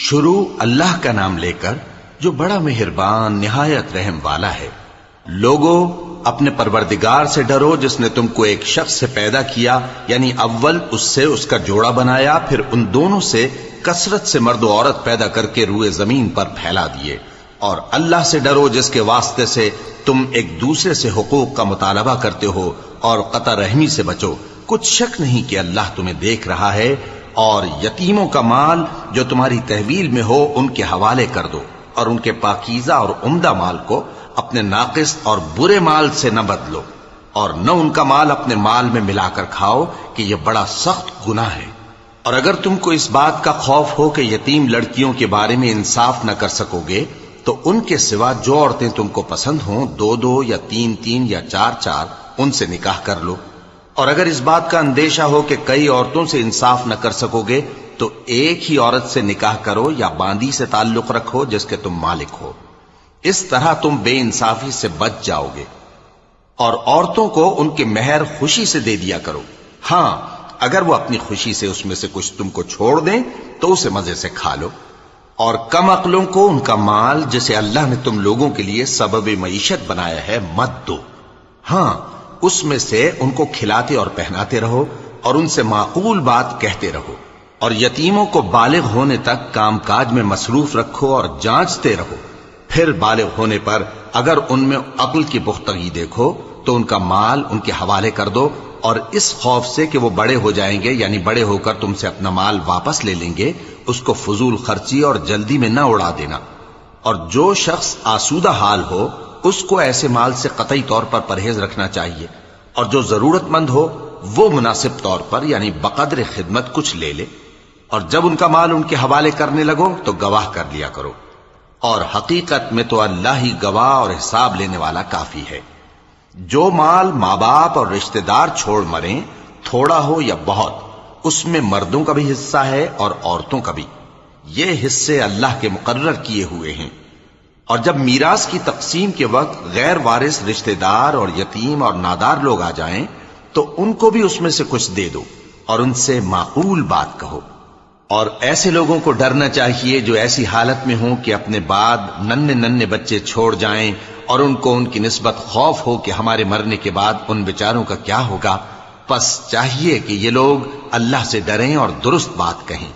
شروع اللہ کا نام لے کر جو بڑا مہربان نہایت رحم والا ہے۔ لوگو اپنے پروردگار سے ڈرو جس نے تم کو ایک شخص سے پیدا کیا، یعنی اول اس سے اس کا جوڑا بنایا، پھر ان دونوں سے کثرت سے مرد و عورت پیدا کر کے روئے زمین پر پھیلا دیے۔ اور اللہ سے ڈرو جس کے واسطے سے تم ایک دوسرے سے حقوق کا مطالبہ کرتے ہو، اور قطع رحمی سے بچو، کچھ شک نہیں کہ اللہ تمہیں دیکھ رہا ہے۔ اور یتیموں کا مال جو تمہاری تحویل میں ہو ان کے حوالے کر دو، اور ان کے پاکیزہ اور عمدہ مال کو اپنے ناقص اور برے مال سے نہ بدلو، اور نہ ان کا مال اپنے مال میں ملا کر کھاؤ کہ یہ بڑا سخت گناہ ہے۔ اور اگر تم کو اس بات کا خوف ہو کہ یتیم لڑکیوں کے بارے میں انصاف نہ کر سکو گے تو ان کے سوا جو عورتیں تم کو پسند ہوں، دو دو یا تین تین یا چار چار، ان سے نکاح کر لو۔ اور اگر اس بات کا اندیشہ ہو کہ کئی عورتوں سے انصاف نہ کر سکو گے تو ایک ہی عورت سے نکاح کرو یا باندی سے تعلق رکھو جس کے تم مالک ہو، اس طرح تم بے انصافی سے بچ جاؤ گے۔ اور عورتوں کو ان کے مہر خوشی سے دے دیا کرو، ہاں اگر وہ اپنی خوشی سے اس میں سے کچھ تم کو چھوڑ دیں تو اسے مزے سے کھا لو۔ اور کم عقلوں کو ان کا مال جسے اللہ نے تم لوگوں کے لیے سبب معیشت بنایا ہے مت دو، ہاں اس میں سے ان کو کھلاتے اور پہناتے رہو اور ان سے معقول بات کہتے رہو۔ اور یتیموں کو بالغ ہونے تک کام کاج میں مصروف رکھو اور جانچتے رہو، پھر بالغ ہونے پر اگر ان میں عقل کی پختگی دیکھو تو ان کا مال ان کے حوالے کر دو، اور اس خوف سے کہ وہ بڑے ہو جائیں گے، یعنی بڑے ہو کر تم سے اپنا مال واپس لے لیں گے، اس کو فضول خرچی اور جلدی میں نہ اڑا دینا۔ اور جو شخص آسودہ حال ہو اس کو ایسے مال سے قطعی طور پر پرہیز رکھنا چاہیے، اور جو ضرورت مند ہو وہ مناسب طور پر یعنی بقدر خدمت کچھ لے لے۔ اور جب ان کا مال ان کے حوالے کرنے لگو تو گواہ کر لیا کرو، اور حقیقت میں تو اللہ ہی گواہ اور حساب لینے والا کافی ہے۔ جو مال ماں باپ اور رشتہ دار چھوڑ مریں، تھوڑا ہو یا بہت، اس میں مردوں کا بھی حصہ ہے اور عورتوں کا بھی، یہ حصے اللہ کے مقرر کیے ہوئے ہیں۔ اور جب میراث کی تقسیم کے وقت غیر وارث رشتہ دار اور یتیم اور نادار لوگ آ جائیں تو ان کو بھی اس میں سے کچھ دے دو اور ان سے معقول بات کہو۔ اور ایسے لوگوں کو ڈرنا چاہیے جو ایسی حالت میں ہوں کہ اپنے بعد ننھے ننھے بچے چھوڑ جائیں، اور ان کو ان کی نسبت خوف ہو کہ ہمارے مرنے کے بعد ان بیچاروں کا کیا ہوگا۔ پس چاہیے کہ یہ لوگ اللہ سے ڈریں اور درست بات کہیں۔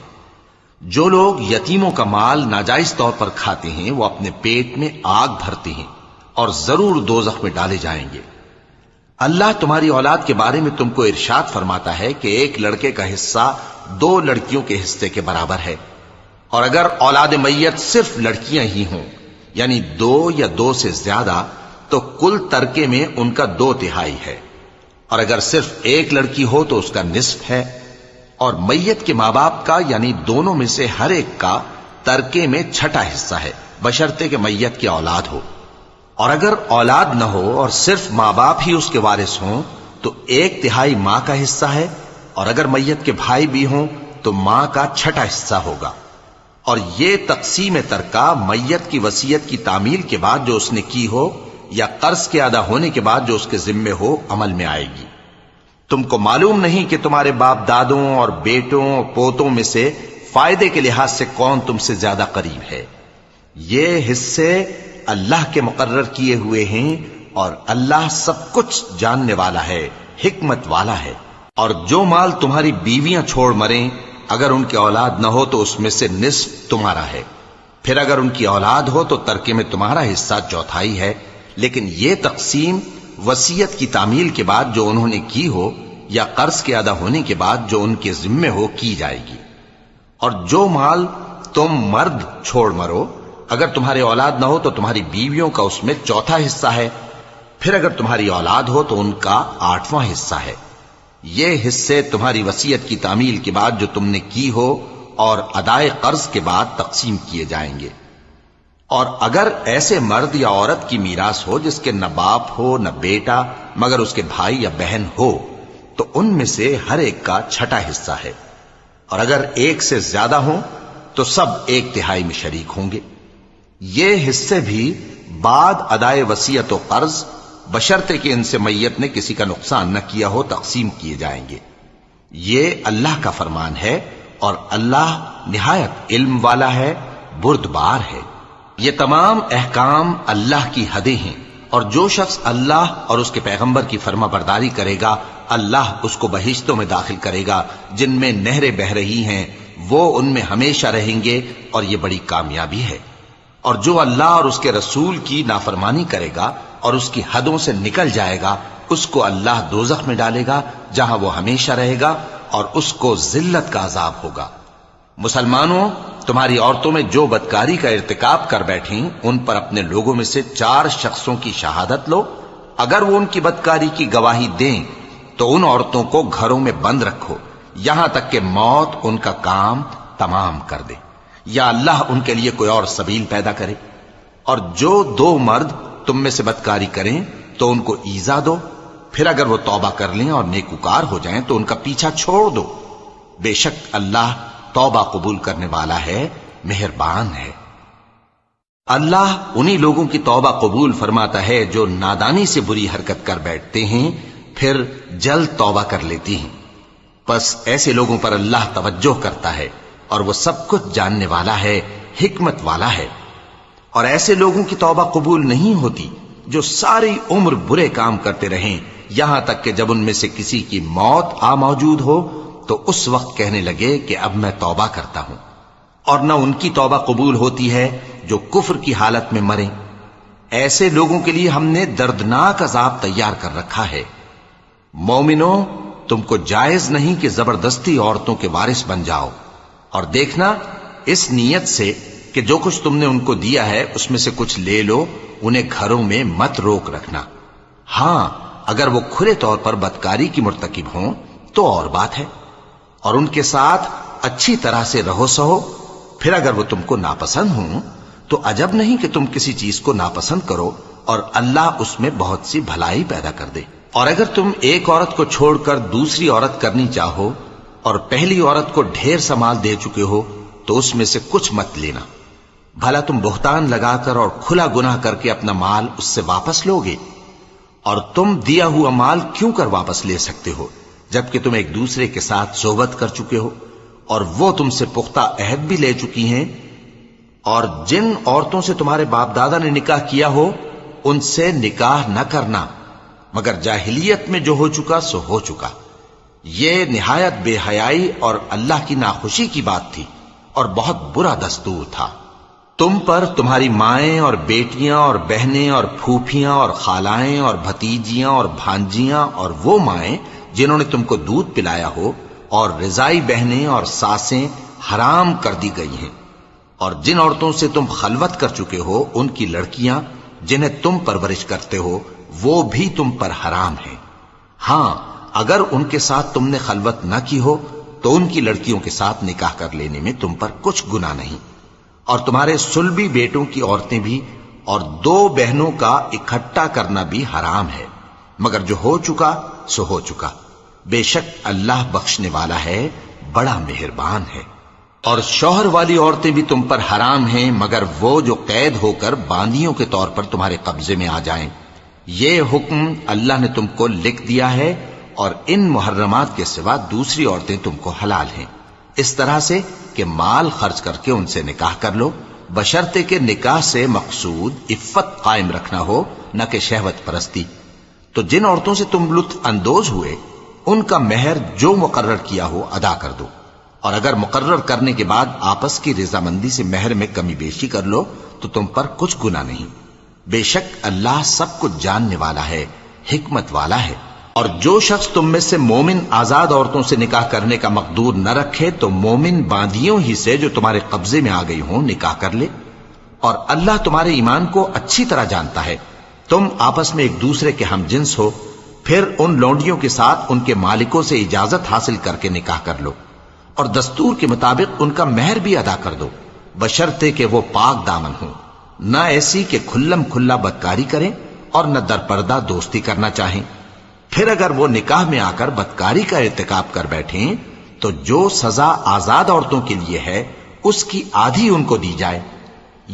جو لوگ یتیموں کا مال ناجائز طور پر کھاتے ہیں وہ اپنے پیٹ میں آگ بھرتے ہیں اور ضرور دوزخ میں ڈالے جائیں گے۔ اللہ تمہاری اولاد کے بارے میں تم کو ارشاد فرماتا ہے کہ ایک لڑکے کا حصہ دو لڑکیوں کے حصے کے برابر ہے، اور اگر اولاد میت صرف لڑکیاں ہی ہوں یعنی دو یا دو سے زیادہ تو کل ترکے میں ان کا 2/3 ہے، اور اگر صرف ایک لڑکی ہو تو اس کا نصف ہے۔ اور میت کے ماں باپ کا یعنی دونوں میں سے ہر ایک کا ترکے میں 6واں حصہ ہے، بشرطے کہ میت کی اولاد ہو۔ اور اگر اولاد نہ ہو اور صرف ماں باپ ہی اس کے وارث ہوں تو 1/3 ماں کا حصہ ہے، اور اگر میت کے بھائی بھی ہوں تو ماں کا 6واں حصہ ہوگا۔ اور یہ تقسیم ترکہ میت کی وصیت کی تعمیل کے بعد جو اس نے کی ہو یا قرض کے ادا ہونے کے بعد جو اس کے ذمے ہو عمل میں آئے گی۔ تم کو معلوم نہیں کہ تمہارے باپ دادوں اور بیٹوں اور پوتوں میں سے فائدے کے لحاظ سے کون تم سے زیادہ قریب ہے۔ یہ حصے اللہ کے مقرر کیے ہوئے ہیں، اور اللہ سب کچھ جاننے والا ہے، حکمت والا ہے۔ اور جو مال تمہاری بیویاں چھوڑ مریں اگر ان کی اولاد نہ ہو تو اس میں سے نصف تمہارا ہے، پھر اگر ان کی اولاد ہو تو ترکے میں تمہارا حصہ 1/4 ہے، لیکن یہ تقسیم وصیت کی تعمیل کے بعد جو انہوں نے کی ہو یا قرض کے ادا ہونے کے بعد جو ان کے ذمے ہو کی جائے گی۔ اور جو مال تم مرد چھوڑ مرو اگر تمہارے اولاد نہ ہو تو تمہاری بیویوں کا اس میں 1/4 حصہ ہے، پھر اگر تمہاری اولاد ہو تو ان کا 8واں حصہ ہے۔ یہ حصے تمہاری وصیت کی تعمیل کے بعد جو تم نے کی ہو اور ادائے قرض کے بعد تقسیم کیے جائیں گے۔ اور اگر ایسے مرد یا عورت کی میراث ہو جس کے نہ باپ ہو نہ بیٹا مگر اس کے بھائی یا بہن ہو تو ان میں سے ہر ایک کا 6واں حصہ ہے، اور اگر ایک سے زیادہ ہوں تو سب 1/3 میں شریک ہوں گے۔ یہ حصے بھی بعد ادائے وصیت و قرض بشرطے کہ ان سے میت نے کسی کا نقصان نہ کیا ہو تقسیم کیے جائیں گے۔ یہ اللہ کا فرمان ہے اور اللہ نہایت علم والا ہے، بردبار ہے۔ یہ تمام احکام اللہ کی حدیں ہیں، اور جو شخص اللہ اور اس کے پیغمبر کی فرما برداری کرے گا اللہ اس کو بہشتوں میں داخل کرے گا جن میں نہریں بہہ رہی ہیں، وہ ان میں ہمیشہ رہیں گے، اور یہ بڑی کامیابی ہے۔ اور جو اللہ اور اس کے رسول کی نافرمانی کرے گا اور اس کی حدوں سے نکل جائے گا اس کو اللہ دوزخ میں ڈالے گا جہاں وہ ہمیشہ رہے گا، اور اس کو ذلت کا عذاب ہوگا۔ مسلمانوں، تمہاری عورتوں میں جو بدکاری کا ارتکاب کر بیٹھیں ان پر اپنے لوگوں میں سے 4 شخصوں کی شہادت لو۔ اگر وہ ان کی بدکاری کی گواہی دیں تو ان عورتوں کو گھروں میں بند رکھو یہاں تک کہ موت ان کا کام تمام کر دے، یا اللہ ان کے لیے کوئی اور سبیل پیدا کرے۔ اور جو 2 مرد تم میں سے بدکاری کریں تو ان کو ایذا دو، پھر اگر وہ توبہ کر لیں اور نیکوکار ہو جائیں تو ان کا پیچھا چھوڑ دو۔ بے شک اللہ توبہ قبول کرنے والا ہے، مہربان ہے۔ اللہ انہی لوگوں کی توبہ قبول فرماتا ہے جو نادانی سے بری حرکت کر بیٹھتے ہیں پھر جلد توبہ کر لیتی ہیں، پس ایسے لوگوں پر اللہ توجہ کرتا ہے اور وہ سب کچھ جاننے والا ہے، حکمت والا ہے۔ اور ایسے لوگوں کی توبہ قبول نہیں ہوتی جو ساری عمر برے کام کرتے رہیں یہاں تک کہ جب ان میں سے کسی کی موت آ موجود ہو تو اس وقت کہنے لگے کہ اب میں توبہ کرتا ہوں۔ اور نہ ان کی توبہ قبول ہوتی ہے جو کفر کی حالت میں مریں۔ ایسے لوگوں کے لیے ہم نے دردناک عذاب تیار کر رکھا ہے۔ مومنوں، تم کو جائز نہیں کہ زبردستی عورتوں کے وارث بن جاؤ، اور دیکھنا اس نیت سے کہ جو کچھ تم نے ان کو دیا ہے اس میں سے کچھ لے لو، انہیں گھروں میں مت روک رکھنا۔ ہاں، اگر وہ کھلے طور پر بدکاری کی مرتکب ہوں تو اور بات ہے، اور ان کے ساتھ اچھی طرح سے رہو سہو۔ پھر اگر وہ تم کو ناپسند ہوں تو عجب نہیں کہ تم کسی چیز کو ناپسند کرو، اور اللہ اس میں بہت سی بھلائی پیدا کر دے۔ اور اگر تم ایک عورت کو چھوڑ کر دوسری عورت کرنی چاہو اور پہلی عورت کو ڈھیر سا مال دے چکے ہو تو اس میں سے کچھ مت لینا، بھلا تم بہتان لگا کر اور کھلا گناہ کر کے اپنا مال اس سے واپس لوگے؟ اور تم دیا ہوا مال کیوں کر واپس لے سکتے ہو جبکہ تم ایک دوسرے کے ساتھ صحبت کر چکے ہو اور وہ تم سے پختہ عہد بھی لے چکی ہیں؟ اور جن عورتوں سے تمہارے باپ دادا نے نکاح کیا ہو ان سے نکاح نہ کرنا مگر جاہلیت میں جو ہو چکا سو ہو چکا۔ یہ نہایت بے حیائی اور اللہ کی ناخوشی کی بات تھی اور بہت برا دستور تھا۔ تم پر تمہاری مائیں اور بیٹیاں اور بہنیں اور پھوپھیاں اور خالائیں اور بھتیجیاں اور بھانجیاں اور وہ مائیں جنہوں نے تم کو دودھ پلایا ہو اور رضائی بہنیں اور ساسیں حرام کر دی گئی ہیں، اور جن عورتوں سے تم خلوت کر چکے ہو ان کی لڑکیاں جنہیں تم پرورش کرتے ہو وہ بھی تم پر حرام ہیں۔ ہاں، اگر ان کے ساتھ تم نے خلوت نہ کی ہو تو ان کی لڑکیوں کے ساتھ نکاح کر لینے میں تم پر کچھ گناہ نہیں۔ اور تمہارے صلبی بیٹوں کی عورتیں بھی اور 2 بہنوں کا اکٹھا کرنا بھی حرام ہے، مگر جو ہو چکا سو ہو چکا۔ بے شک اللہ بخشنے والا ہے، بڑا مہربان ہے۔ اور شوہر والی عورتیں بھی تم پر حرام ہیں مگر وہ جو قید ہو کر باندیوں کے طور پر تمہارے قبضے میں آ جائیں۔ یہ حکم اللہ نے تم کو لکھ دیا ہے، اور ان محرمات کے سوا دوسری عورتیں تم کو حلال ہیں، اس طرح سے کہ مال خرچ کر کے ان سے نکاح کر لو، بشرطے کہ نکاح سے مقصود عفت قائم رکھنا ہو نہ کہ شہوت پرستی۔ تو جن عورتوں سے تم لطف اندوز ہوئے ان کا مہر جو مقرر کیا ہو ادا کر دو، اور اگر مقرر کرنے کے بعد آپس کی رضامندی سے مہر میں کمی بیشی کر لو تو تم پر کچھ گناہ نہیں۔ بے شک اللہ سب کچھ جاننے والا ہے، حکمت والا ہے۔ اور جو شخص تم میں سے مومن آزاد عورتوں سے نکاح کرنے کا مقدور نہ رکھے تو مومن باندیوں ہی سے جو تمہارے قبضے میں آ گئی ہوں نکاح کر لے، اور اللہ تمہارے ایمان کو اچھی طرح جانتا ہے۔ تم آپس میں ایک دوسرے کے ہم جنس ہو، پھر ان لونڈیوں کے ساتھ ان کے مالکوں سے اجازت حاصل کر کے نکاح کر لو، اور دستور کے مطابق ان کا مہر بھی ادا کر دو، بشرطے کہ وہ پاک دامن ہوں، نہ ایسی کہ کھلم کھلا بدکاری کریں اور نہ درپردہ دوستی کرنا چاہیں۔ پھر اگر وہ نکاح میں آ کر بدکاری کا ارتکاب کر بیٹھیں تو جو سزا آزاد عورتوں کے لیے ہے اس کی آدھی ان کو دی جائے۔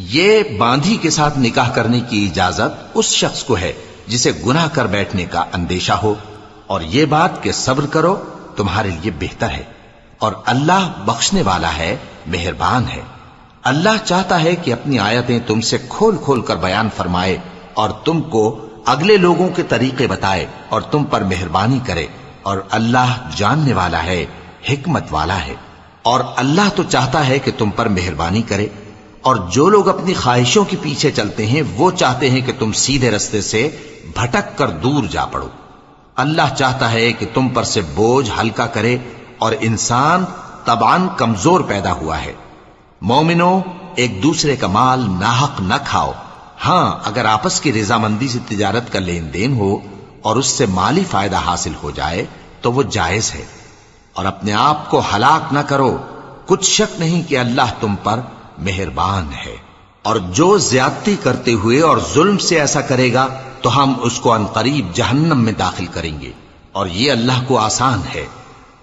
یہ باندھی کے ساتھ نکاح کرنے کی اجازت اس شخص کو ہے جسے گناہ کر بیٹھنے کا اندیشہ ہو، اور یہ بات کہ صبر کرو تمہارے لیے بہتر ہے۔ اور اللہ بخشنے والا ہے، مہربان ہے۔ اللہ چاہتا ہے کہ اپنی آیتیں تم سے کھول کھول کر بیان فرمائے اور تم کو اگلے لوگوں کے طریقے بتائے اور تم پر مہربانی کرے، اور اللہ جاننے والا ہے، حکمت والا ہے۔ اور اللہ تو چاہتا ہے کہ تم پر مہربانی کرے، اور جو لوگ اپنی خواہشوں کے پیچھے چلتے ہیں وہ چاہتے ہیں کہ تم سیدھے رستے سے بھٹک کر دور جا پڑو۔ اللہ چاہتا ہے کہ تم پر سے بوجھ ہلکا کرے، اور انسان طبعاً کمزور پیدا ہوا ہے۔ مومنو، ایک دوسرے کا مال ناحق نہ کھاؤ۔ ہاں، اگر آپس کی رضامندی سے تجارت کا لین دین ہو اور اس سے مالی فائدہ حاصل ہو جائے تو وہ جائز ہے، اور اپنے آپ کو ہلاک نہ کرو، کچھ شک نہیں کہ اللہ تم پر مہربان ہے۔ اور جو زیادتی کرتے ہوئے اور ظلم سے ایسا کرے گا تو ہم اس کو عنقریب جہنم میں داخل کریں گے، اور یہ اللہ کو آسان ہے۔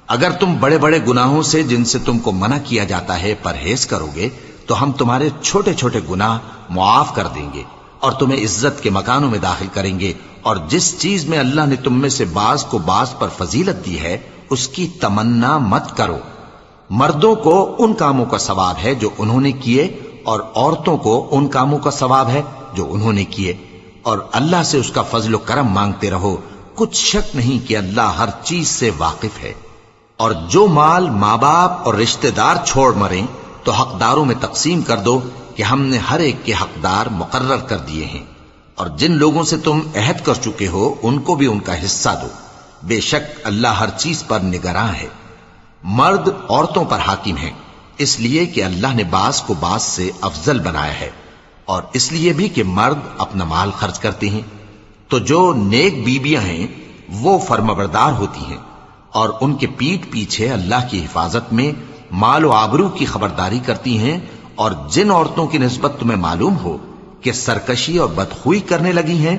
اگر تم بڑے بڑے گناہوں سے جن سے تم کو منع کیا جاتا ہے پرہیز کرو گے تو ہم تمہارے چھوٹے چھوٹے گناہ معاف کر دیں گے اور تمہیں عزت کے مکانوں میں داخل کریں گے۔ اور جس چیز میں اللہ نے تم میں سے بعض کو بعض پر فضیلت دی ہے اس کی تمنا مت کرو۔ مردوں کو ان کاموں کا ثواب ہے جو انہوں نے کیے، اور عورتوں کو ان کاموں کا ثواب ہے جو انہوں نے کیے، اور اللہ سے اس کا فضل و کرم مانگتے رہو، کچھ شک نہیں کہ اللہ ہر چیز سے واقف ہے۔ اور جو مال ماں باپ اور رشتہ دار چھوڑ مریں تو حقداروں میں تقسیم کر دو کہ ہم نے ہر ایک کے حقدار مقرر کر دیے ہیں، اور جن لوگوں سے تم عہد کر چکے ہو ان کو بھی ان کا حصہ دو، بے شک اللہ ہر چیز پر نگراں ہے۔ مرد عورتوں پر حاکم ہیں، اس لیے کہ اللہ نے بعض کو بعض سے افضل بنایا ہے، اور اس لیے بھی کہ مرد اپنا مال خرچ کرتے ہیں، تو جو نیک بیویاں ہیں وہ فرمانبردار ہوتی ہیں، اور ان کے پیٹھ پیچھے اللہ کی حفاظت میں مال و آبرو کی خبرداری کرتی ہیں۔ اور جن عورتوں کی نسبت تمہیں معلوم ہو کہ سرکشی اور بدخوئی کرنے لگی ہیں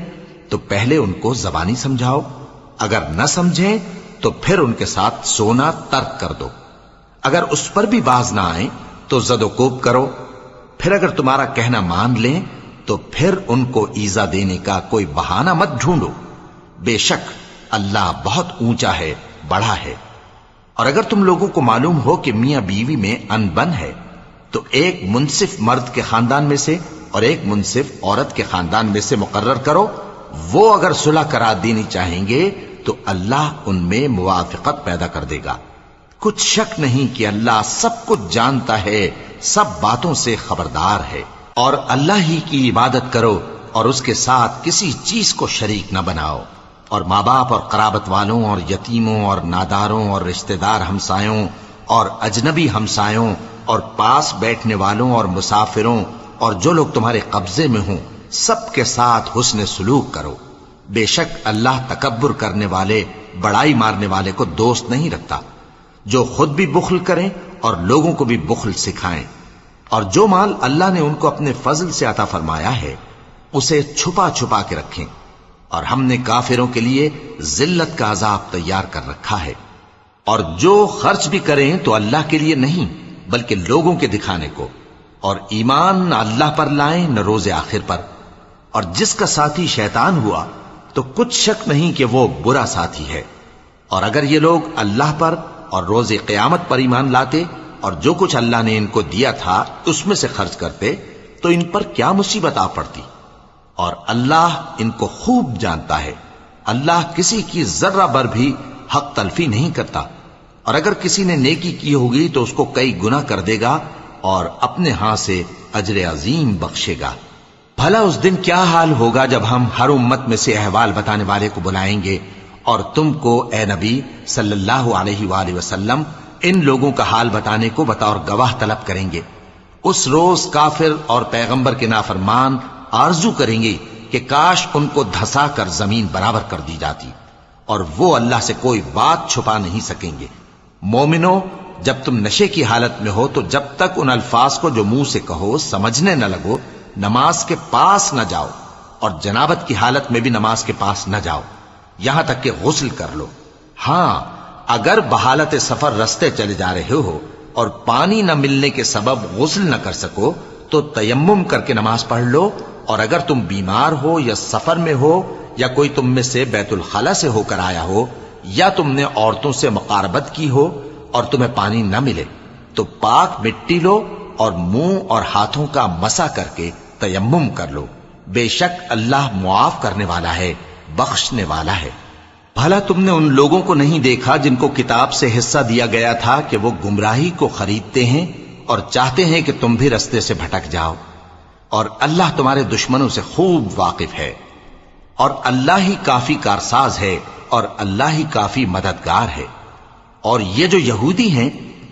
تو پہلے ان کو زبانی سمجھاؤ، اگر نہ سمجھیں تو پھر ان کے ساتھ سونا ترک کر دو۔ اگر اس پر بھی باز نہ آئیں تو زد و کوب کرو، پھر اگر تمہارا کہنا مان لیں تو پھر ان کو ایذا دینے کا کوئی بہانہ مت ڈھونڈو، بے شک اللہ بہت اونچا ہے، بڑا ہے۔ اور اگر تم لوگوں کو معلوم ہو کہ میاں بیوی میں ان بن ہے تو ایک منصف مرد کے خاندان میں سے اور ایک منصف عورت کے خاندان میں سے مقرر کرو، وہ اگر صلح کرا دینی چاہیں گے تو اللہ ان میں موافقت پیدا کر دے گا۔ کچھ شک نہیں کہ اللہ سب کچھ جانتا ہے، سب باتوں سے خبردار ہے۔ اور اللہ ہی کی عبادت کرو اور اس کے ساتھ کسی چیز کو شریک نہ بناؤ، اور ماں باپ اور قرابت والوں اور یتیموں اور ناداروں اور رشتہ دار ہمسایوں اور اجنبی ہمسایوں اور پاس بیٹھنے والوں اور مسافروں اور جو لوگ تمہارے قبضے میں ہوں سب کے ساتھ حسن سلوک کرو، بے شک اللہ تکبر کرنے والے، بڑائی مارنے والے کو دوست نہیں رکھتا۔ جو خود بھی بخل کریں اور لوگوں کو بھی بخل سکھائیں، اور جو مال اللہ نے ان کو اپنے فضل سے عطا فرمایا ہے اسے چھپا چھپا کے رکھیں، اور ہم نے کافروں کے لیے ذلت کا عذاب تیار کر رکھا ہے۔ اور جو خرچ بھی کریں تو اللہ کے لیے نہیں بلکہ لوگوں کے دکھانے کو، اور ایمان نہ اللہ پر لائیں نہ روز آخر پر۔ اور جس کا ساتھی شیطان ہوا تو کچھ شک نہیں کہ وہ برا ساتھی ہے۔ اور اگر یہ لوگ اللہ پر اور روز قیامت پر ایمان لاتے اور جو کچھ اللہ نے ان کو دیا تھا اس میں سے خرچ کرتے تو ان پر کیا مصیبت آ پڑتی، اور اللہ ان کو خوب جانتا ہے۔ اللہ کسی کی ذرہ بر بھی حق تلفی نہیں کرتا، اور اگر کسی نے نیکی کی ہوگی تو اس کو کئی گنا کر دے گا اور اپنے ہاں سے اجر عظیم بخشے گا۔ بھلا اس دن کیا حال ہوگا جب ہم ہر امت میں سے احوال بتانے والے کو بلائیں گے اور تم کو اے نبی صلی اللہ علیہ وآلہ وسلم ان لوگوں کا حال بتانے کو بطور گواہ طلب کریں گے۔ اس روز کافر اور پیغمبر کے نافرمان آرزو کریں گے کہ کاش ان کو دھسا کر زمین برابر کر دی جاتی، اور وہ اللہ سے کوئی بات چھپا نہیں سکیں گے۔ مومنو، جب تم نشے کی حالت میں ہو تو جب تک ان الفاظ کو جو منہ سے کہو سمجھنے نہ لگو نماز کے پاس نہ جاؤ، اور جنابت کی حالت میں بھی نماز کے پاس نہ جاؤ یہاں تک کہ غسل کر لو۔ ہاں، اگر بحالت سفر رستے چلے جا رہے ہو اور پانی نہ ملنے کے سبب غسل نہ کر سکو تو تیمم کر کے نماز پڑھ لو، اور اگر تم بیمار ہو یا سفر میں ہو یا کوئی تم میں سے بیت الخلا سے ہو کر آیا ہو یا تم نے عورتوں سے مقاربت کی ہو اور تمہیں پانی نہ ملے تو پاک مٹی لو اور منہ اور ہاتھوں کا مسح کر کے تیمم کر لو، بے شک اللہ معاف کرنے والا ہے، بخشنے والا ہے۔ بھلا تم نے ان لوگوں کو نہیں دیکھا جن کو کتاب سے حصہ دیا گیا تھا کہ وہ گمراہی کو خریدتے ہیں اور چاہتے ہیں کہ تم بھی رستے سے بھٹک جاؤ، اور اللہ تمہارے دشمنوں سے خوب واقف ہے، اور اللہ ہی کافی کارساز ہے، اور اللہ ہی کافی مددگار ہے۔ اور یہ جو یہودی ہیں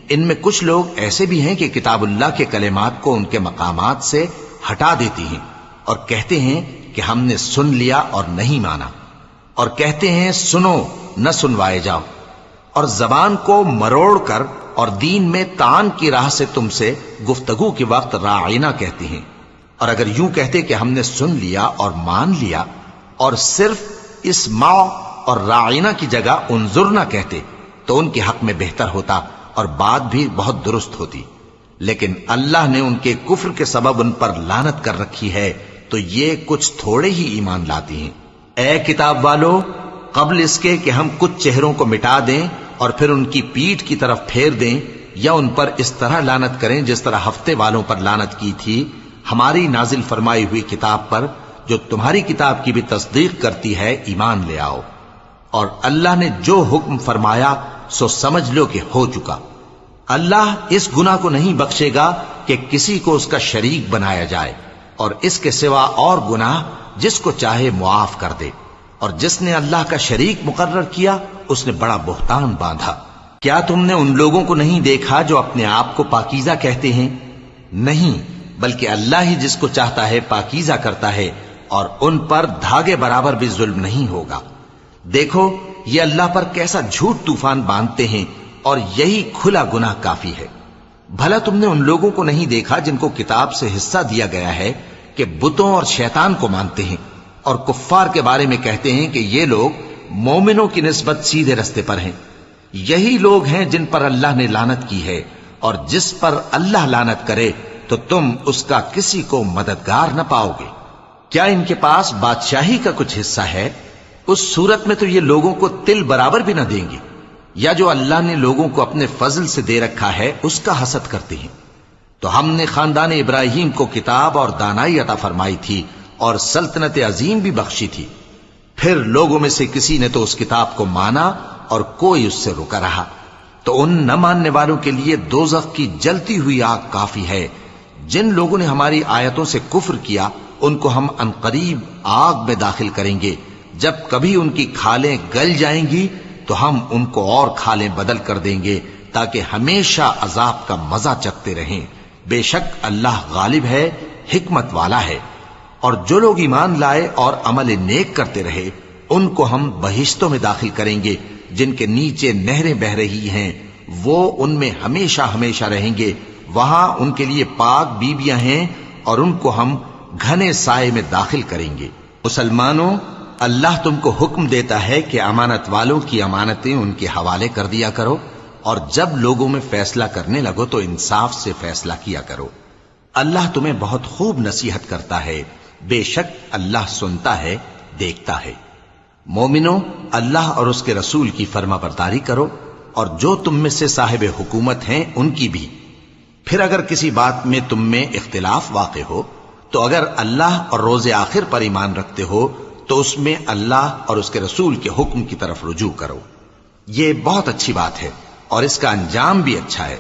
ان میں کچھ لوگ ایسے بھی ہیں کہ کتاب اللہ کے کلمات کو ان کے مقامات سے ہٹا دیتی ہیں اور کہتے ہیں کہ ہم نے سن لیا اور نہیں مانا، اور کہتے ہیں سنو نہ سنوائے جاؤ، اور زبان کو مروڑ کر اور دین میں طعن کی راہ سے تم سے گفتگو کے وقت راعینا کہتے ہیں۔ اور اگر یوں کہتے کہ ہم نے سن لیا اور مان لیا اور صرف اسمع اور راعینا کی جگہ انظرنا کہتے تو ان کے حق میں بہتر ہوتا اور بات بھی بہت درست ہوتی، لیکن اللہ نے ان کے کفر کے سبب ان پر لعنت کر رکھی ہے تو یہ کچھ تھوڑے ہی ایمان لاتی ہیں۔ اے کتاب والو، قبل اس کے کہ ہم کچھ چہروں کو مٹا دیں اور پھر ان کی پیٹھ کی طرف پھیر دیں یا ان پر اس طرح لعنت کریں جس طرح ہفتے والوں پر لعنت کی تھی، ہماری نازل فرمائی ہوئی کتاب پر جو تمہاری کتاب کی بھی تصدیق کرتی ہے ایمان لے آؤ، اور اللہ نے جو حکم فرمایا سو سمجھ لو کہ ہو چکا۔ اللہ اس گناہ کو نہیں بخشے گا کہ کسی کو اس کا شریک بنایا جائے، اور اس کے سوا اور گناہ جس کو چاہے معاف کر دے، اور جس نے اللہ کا شریک مقرر کیا اس نے بڑا بہتان باندھا۔ کیا تم نے ان لوگوں کو نہیں دیکھا جو اپنے آپ کو پاکیزہ کہتے ہیں؟ نہیں، بلکہ اللہ ہی جس کو چاہتا ہے پاکیزہ کرتا ہے، اور ان پر دھاگے برابر بھی ظلم نہیں ہوگا۔ دیکھو یہ اللہ پر کیسا جھوٹ طوفان باندھتے ہیں، اور یہی کھلا گناہ کافی ہے۔ بھلا تم نے ان لوگوں کو نہیں دیکھا جن کو کتاب سے حصہ دیا گیا ہے کہ بتوں اور شیطان کو مانتے ہیں، اور کفار کے بارے میں کہتے ہیں کہ یہ لوگ مومنوں کی نسبت سیدھے رستے پر ہیں۔ یہی لوگ ہیں جن پر اللہ نے لعنت کی ہے، اور جس پر اللہ لعنت کرے تو تم اس کا کسی کو مددگار نہ پاؤ گے۔ کیا ان کے پاس بادشاہی کا کچھ حصہ ہے؟ اس صورت میں تو یہ لوگوں کو تل برابر بھی نہ دیں گے، یا جو اللہ نے لوگوں کو اپنے فضل سے دے رکھا ہے اس کا حسد کرتے ہیں۔ تو ہم نے خاندان ابراہیم کو کتاب اور دانائی عطا فرمائی تھی اور سلطنت عظیم بھی بخشی تھی، پھر لوگوں میں سے کسی نے تو اس کتاب کو مانا اور کوئی اس سے رکا رہا، تو ان نہ ماننے والوں کے لیے دوزخ کی جلتی ہوئی آگ کافی ہے۔ جن لوگوں نے ہماری آیتوں سے کفر کیا ان کو ہم عنقریب آگ میں داخل کریں گے، جب کبھی ان کی کھالیں گل جائیں گی تو ہم ان کو اور کھالیں بدل کر دیں گے تاکہ ہمیشہ عذاب کا مزہ چکھتے رہیں۔ بے شک اللہ غالب ہے، حکمت والا ہے۔ اور جو لوگ ایمان لائے اور عمل نیک کرتے رہے ان کو ہم بہشتوں میں داخل کریں گے جن کے نیچے نہریں بہ رہی ہیں، وہ ان میں ہمیشہ ہمیشہ رہیں گے، وہاں ان کے لیے پاک بیویاں ہیں اور ان کو ہم گھنے سائے میں داخل کریں گے۔ مسلمانوں، اللہ تم کو حکم دیتا ہے کہ امانت والوں کی امانتیں ان کے حوالے کر دیا کرو، اور جب لوگوں میں فیصلہ کرنے لگو تو انصاف سے فیصلہ کیا کرو۔ اللہ تمہیں بہت خوب نصیحت کرتا ہے، بے شک اللہ سنتا ہے، دیکھتا ہے۔ مومنوں، اللہ اور اس کے رسول کی فرما برداری کرو، اور جو تم میں سے صاحب حکومت ہیں ان کی بھی۔ پھر اگر کسی بات میں تم میں اختلاف واقع ہو تو اگر اللہ اور روز آخر پر ایمان رکھتے ہو تو اس میں اللہ اور اس کے رسول کے حکم کی طرف رجوع کرو۔ یہ بہت اچھی بات ہے اور اس کا انجام بھی اچھا ہے۔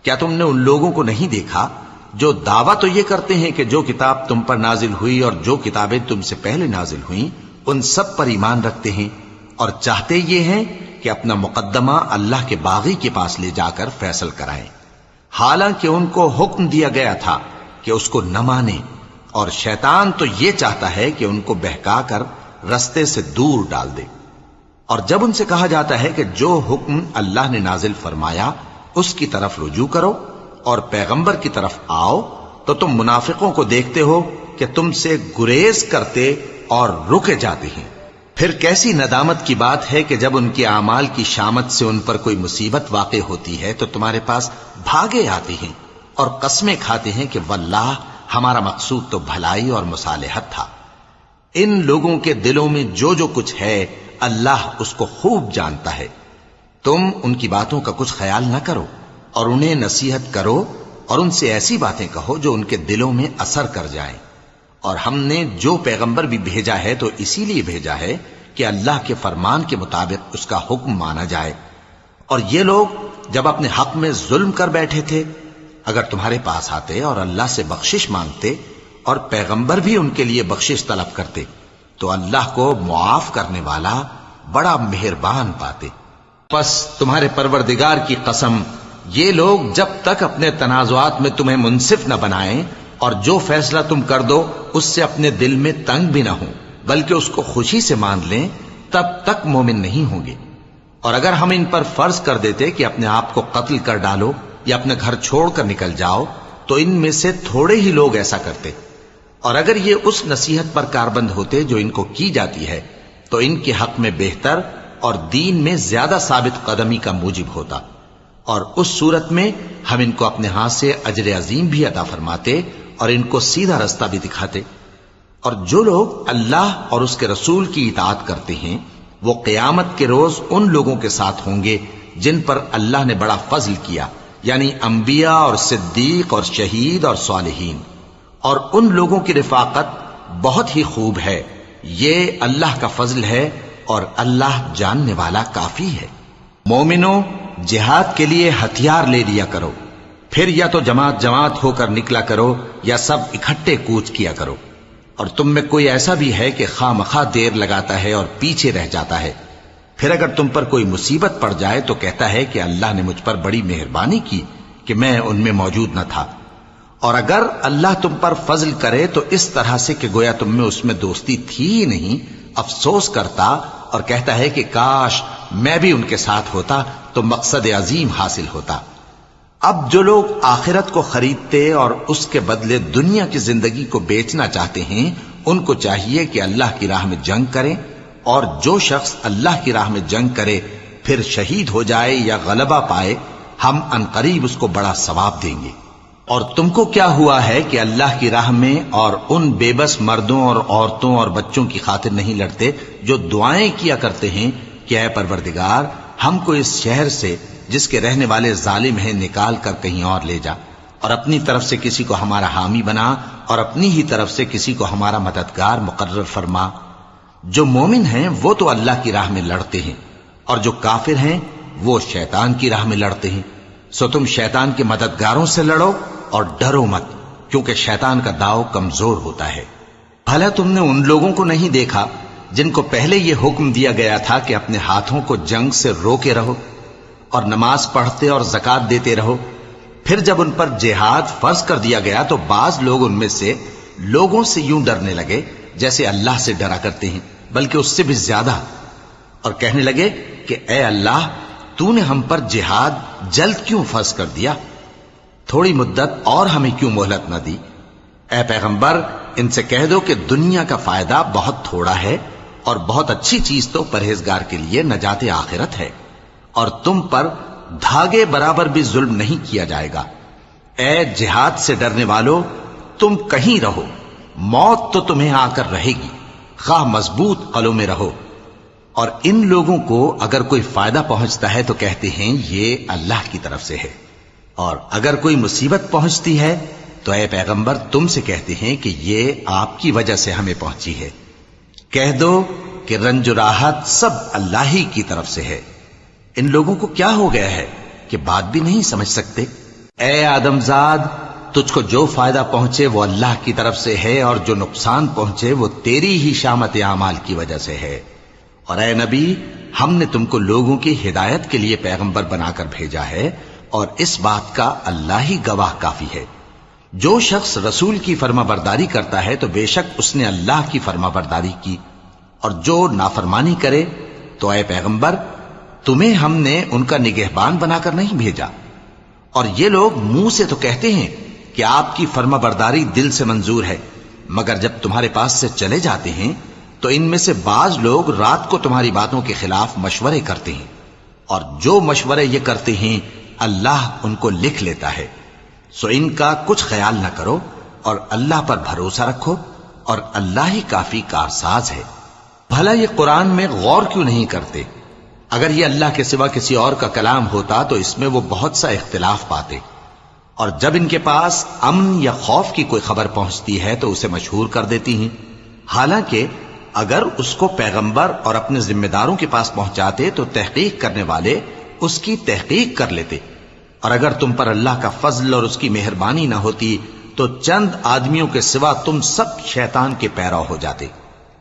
کیا تم نے ان لوگوں کو نہیں دیکھا جو دعویٰ تو یہ کرتے ہیں کہ جو کتاب تم پر نازل ہوئی اور جو کتابیں تم سے پہلے نازل ہوئیں ان سب پر ایمان رکھتے ہیں، اور چاہتے یہ ہیں کہ اپنا مقدمہ اللہ کے باغی کے پاس لے جا کر فیصل کرائیں، حالانکہ ان کو حکم دیا گیا تھا کہ اس کو نہ مانیں، اور شیطان تو یہ چاہتا ہے کہ ان کو بہکا کر رستے سے دور ڈال دے۔ اور جب ان سے کہا جاتا ہے کہ جو حکم اللہ نے نازل فرمایا اس کی طرف رجوع کرو اور پیغمبر کی طرف آؤ تو تم منافقوں کو دیکھتے ہو کہ تم سے گریز کرتے اور رکے جاتے ہیں۔ پھر کیسی ندامت کی بات ہے کہ جب ان کے اعمال کی شامت سے ان پر کوئی مصیبت واقع ہوتی ہے تو تمہارے پاس بھاگے آتے ہیں اور قسمیں کھاتے ہیں کہ واللہ ہمارا مقصود تو بھلائی اور مصالحت تھا۔ ان لوگوں کے دلوں میں جو جو کچھ ہے اللہ اس کو خوب جانتا ہے۔ تم ان کی باتوں کا کچھ خیال نہ کرو اور انہیں نصیحت کرو اور ان سے ایسی باتیں کہو جو ان کے دلوں میں اثر کر جائیں. اور ہم نے جو پیغمبر بھی بھیجا ہے تو اسی لیے بھیجا ہے کہ اللہ کے فرمان کے مطابق اس کا حکم مانا جائے. اور یہ لوگ جب اپنے حق میں ظلم کر بیٹھے تھے، اگر تمہارے پاس آتے اور اللہ سے بخشش مانگتے اور پیغمبر بھی ان کے لیے بخشش طلب کرتے تو اللہ کو معاف کرنے والا بڑا مہربان پاتے. پس تمہارے پروردگار کی قسم، یہ لوگ جب تک اپنے تنازعات میں تمہیں منصف نہ بنائیں اور جو فیصلہ تم کر دو اس سے اپنے دل میں تنگ بھی نہ ہوں بلکہ اس کو خوشی سے مان لیں، تب تک مومن نہیں ہوں گے. اور اگر ہم ان پر فرض کر دیتے کہ اپنے آپ کو قتل کر ڈالو یا اپنے گھر چھوڑ کر نکل جاؤ تو ان میں سے تھوڑے ہی لوگ ایسا کرتے. اور اگر یہ اس نصیحت پر کاربند ہوتے جو ان کو کی جاتی ہے تو ان کے حق میں بہتر اور دین میں زیادہ ثابت قدمی کا موجب ہوتا. اور اس صورت میں ہم ان کو اپنے ہاتھ سے اجر عظیم بھی عطا فرماتے اور ان کو سیدھا رستہ بھی دکھاتے. اور جو لوگ اللہ اور اس کے رسول کی اطاعت کرتے ہیں وہ قیامت کے روز ان لوگوں کے ساتھ ہوں گے جن پر اللہ نے بڑا فضل کیا، یعنی انبیاء اور صدیق اور شہید اور صالحین. اور ان لوگوں کی رفاقت بہت ہی خوب ہے. یہ اللہ کا فضل ہے اور اللہ جاننے والا کافی ہے. مومنوں، جہاد کے لیے ہتھیار لے لیا کرو، پھر یا تو جماعت جماعت ہو کر نکلا کرو یا سب اکٹھے کوچ کیا کرو. اور تم میں کوئی ایسا بھی ہے کہ خواہ مخواہ دیر لگاتا ہے اور پیچھے رہ جاتا ہے، پھر اگر تم پر کوئی مصیبت پڑ جائے تو کہتا ہے کہ اللہ نے مجھ پر بڑی مہربانی کی کہ میں ان میں موجود نہ تھا. اور اگر اللہ تم پر فضل کرے تو اس طرح سے کہ گویا تم میں اس میں دوستی تھی ہی نہیں، افسوس کرتا اور کہتا ہے کہ کاش میں بھی ان کے ساتھ ہوتا تو مقصد عظیم حاصل ہوتا. اب جو لوگ آخرت کو خریدتے اور اس کے بدلے دنیا کی زندگی کو بیچنا چاہتے ہیں ان کو چاہیے کہ اللہ کی راہ میں جنگ کریں، اور جو شخص اللہ کی راہ میں جنگ کرے پھر شہید ہو جائے یا غلبہ پائے ہم عنقریب اس کو بڑا ثواب دیں گے. اور تم کو کیا ہوا ہے کہ اللہ کی راہ میں اور ان بے بس مردوں اور عورتوں اور بچوں کی خاطر نہیں لڑتے جو دعائیں کیا کرتے ہیں کہ اے پروردگار ہم کو اس شہر سے جس کے رہنے والے ظالم ہیں نکال کر کہیں اور لے جا، اور اپنی طرف سے کسی کو ہمارا حامی بنا اور اپنی ہی طرف سے کسی کو ہمارا مددگار مقرر فرما. جو مومن ہیں وہ تو اللہ کی راہ میں لڑتے ہیں اور جو کافر ہیں وہ شیطان کی راہ میں لڑتے ہیں. سو تم شیطان کے مددگاروں سے لڑو اور ڈرو مت، کیونکہ شیطان کا داؤ کمزور ہوتا ہے. بھلا تم نے ان لوگوں کو نہیں دیکھا جن کو پہلے یہ حکم دیا گیا تھا کہ اپنے ہاتھوں کو جنگ سے روکے رہو اور نماز پڑھتے اور زکات دیتے رہو؟ پھر جب ان پر جہاد فرض کر دیا گیا تو بعض لوگ ان میں سے لوگوں سے یوں ڈرنے لگے جیسے اللہ سے ڈرا کرتے ہیں، بلکہ اس سے بھی زیادہ، اور کہنے لگے کہ اے اللہ تو نے ہم پر جہاد جلد کیوں فرض کر دیا؟ تھوڑی مدت اور ہمیں کیوں مہلت نہ دی؟ اے پیغمبر ان سے کہہ دو کہ دنیا کا فائدہ بہت تھوڑا ہے اور بہت اچھی چیز تو پرہیزگار کے لیے نجات آخرت ہے، اور تم پر دھاگے برابر بھی ظلم نہیں کیا جائے گا. اے جہاد سے ڈرنے والو، تم کہیں رہو، موت تو تمہیں آ کر رہے گی، خواہ مضبوط قلعوں میں رہو. اور ان لوگوں کو اگر کوئی فائدہ پہنچتا ہے تو کہتے ہیں یہ اللہ کی طرف سے ہے، اور اگر کوئی مصیبت پہنچتی ہے تو اے پیغمبر تم سے کہتے ہیں کہ یہ آپ کی وجہ سے ہمیں پہنچی ہے. کہہ دو کہ رنج و راحت سب اللہ ہی کی طرف سے ہے. ان لوگوں کو کیا ہو گیا ہے کہ بات بھی نہیں سمجھ سکتے؟ اے آدم زاد، تجھ کو جو فائدہ پہنچے وہ اللہ کی طرف سے ہے، اور جو نقصان پہنچے وہ تیری ہی شامت اعمال کی وجہ سے ہے. اور اے نبی، ہم نے تم کو لوگوں کی ہدایت کے لیے پیغمبر بنا کر بھیجا ہے، اور اس بات کا اللہ ہی گواہ کافی ہے. جو شخص رسول کی فرما برداری کرتا ہے تو بے شک اس نے اللہ کی فرما برداری کی، اور جو نافرمانی کرے تو اے پیغمبر تمہیں ہم نے ان کا نگہبان بنا کر نہیں بھیجا. اور یہ لوگ منہ سے تو کہتے ہیں کہ آپ کی فرما برداری دل سے منظور ہے، مگر جب تمہارے پاس سے چلے جاتے ہیں تو ان میں سے بعض لوگ رات کو تمہاری باتوں کے خلاف مشورے کرتے ہیں، اور جو مشورے یہ کرتے ہیں اللہ ان کو لکھ لیتا ہے. سو ان کا کچھ خیال نہ کرو اور اللہ پر بھروسہ رکھو، اور اللہ ہی کافی کارساز ہے. بھلا یہ قرآن میں غور کیوں نہیں کرتے؟ اگر یہ اللہ کے سوا کسی اور کا کلام ہوتا تو اس میں وہ بہت سا اختلاف پاتے، اور جب ان کے پاس امن یا خوف کی کوئی خبر پہنچتی ہے تو اسے مشہور کر دیتی ہیں، حالانکہ اگر اس کو پیغمبر اور اپنے ذمہ داروں کے پاس پہنچاتے تو تحقیق کرنے والے اس کی تحقیق کر لیتے، اور اگر تم پر اللہ کا فضل اور اس کی مہربانی نہ ہوتی تو چند آدمیوں کے سوا تم سب شیطان کے پیرو ہو جاتے۔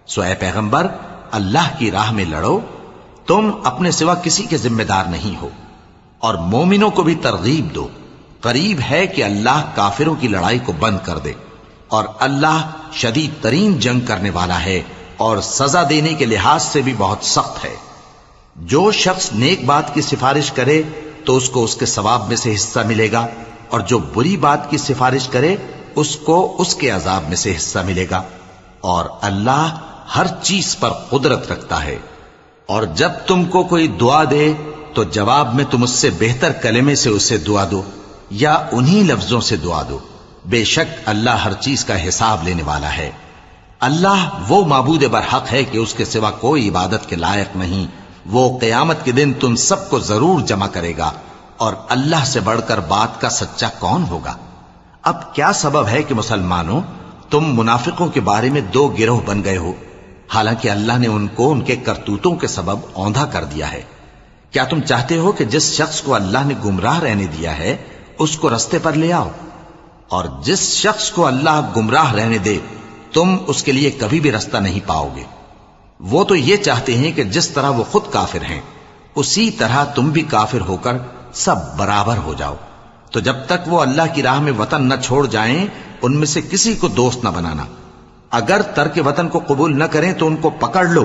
سو اے پیغمبر، اللہ کی راہ میں لڑو، تم اپنے سوا کسی کے ذمہ دار نہیں ہو، اور مومنوں کو بھی ترغیب دو، قریب ہے کہ اللہ کافروں کی لڑائی کو بند کر دے، اور اللہ شدید ترین جنگ کرنے والا ہے اور سزا دینے کے لحاظ سے بھی بہت سخت ہے۔ جو شخص نیک بات کی سفارش کرے تو اس کو اس کے ثواب میں سے حصہ ملے گا، اور جو بری بات کی سفارش کرے اس کو اس کے عذاب میں سے حصہ ملے گا، اور اللہ ہر چیز پر قدرت رکھتا ہے۔ اور جب تم کو کوئی دعا دے تو جواب میں تم اس سے بہتر کلمے سے اسے دعا دو یا انہی لفظوں سے دعا دو، بے شک اللہ ہر چیز کا حساب لینے والا ہے۔ اللہ وہ معبود برحق ہے کہ اس کے سوا کوئی عبادت کے لائق نہیں، وہ قیامت کے دن تم سب کو ضرور جمع کرے گا، اور اللہ سے بڑھ کر بات کا سچا کون ہوگا؟ اب کیا سبب ہے کہ مسلمانوں تم منافقوں کے بارے میں دو گروہ بن گئے ہو، حالانکہ اللہ نے ان کو ان کے کرتوتوں کے سبب اوندھا کر دیا ہے؟ کیا تم چاہتے ہو کہ جس شخص کو اللہ نے گمراہ رہنے دیا ہے اس کو رستے پر لے آؤ، اور جس شخص کو اللہ گمراہ رہنے دے تم اس کے لیے کبھی بھی رستہ نہیں پاؤ گے؟ وہ تو یہ چاہتے ہیں کہ جس طرح وہ خود کافر ہیں اسی طرح تم بھی کافر ہو کر سب برابر ہو جاؤ۔ تو جب تک وہ اللہ کی راہ میں وطن نہ چھوڑ جائیں ان میں سے کسی کو دوست نہ بنانا، اگر ترک وطن کو قبول نہ کریں تو ان کو پکڑ لو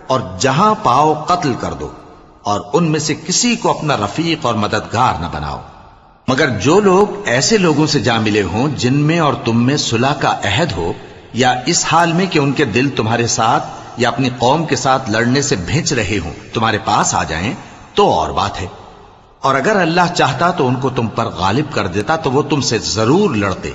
اور جہاں پاؤ قتل کر دو، اور ان میں سے کسی کو اپنا رفیق اور مددگار نہ بناؤ، مگر جو لوگ ایسے لوگوں سے جا ملے ہوں جن میں اور تم میں صلح کا عہد ہو، یا اس حال میں کہ ان کے دل تمہارے ساتھ یا اپنی قوم کے ساتھ لڑنے سے بھنچ رہے ہوں تمہارے پاس آ جائیں تو اور بات ہے، اور اگر اللہ چاہتا تو ان کو تم پر غالب کر دیتا تو وہ تم سے ضرور لڑتے۔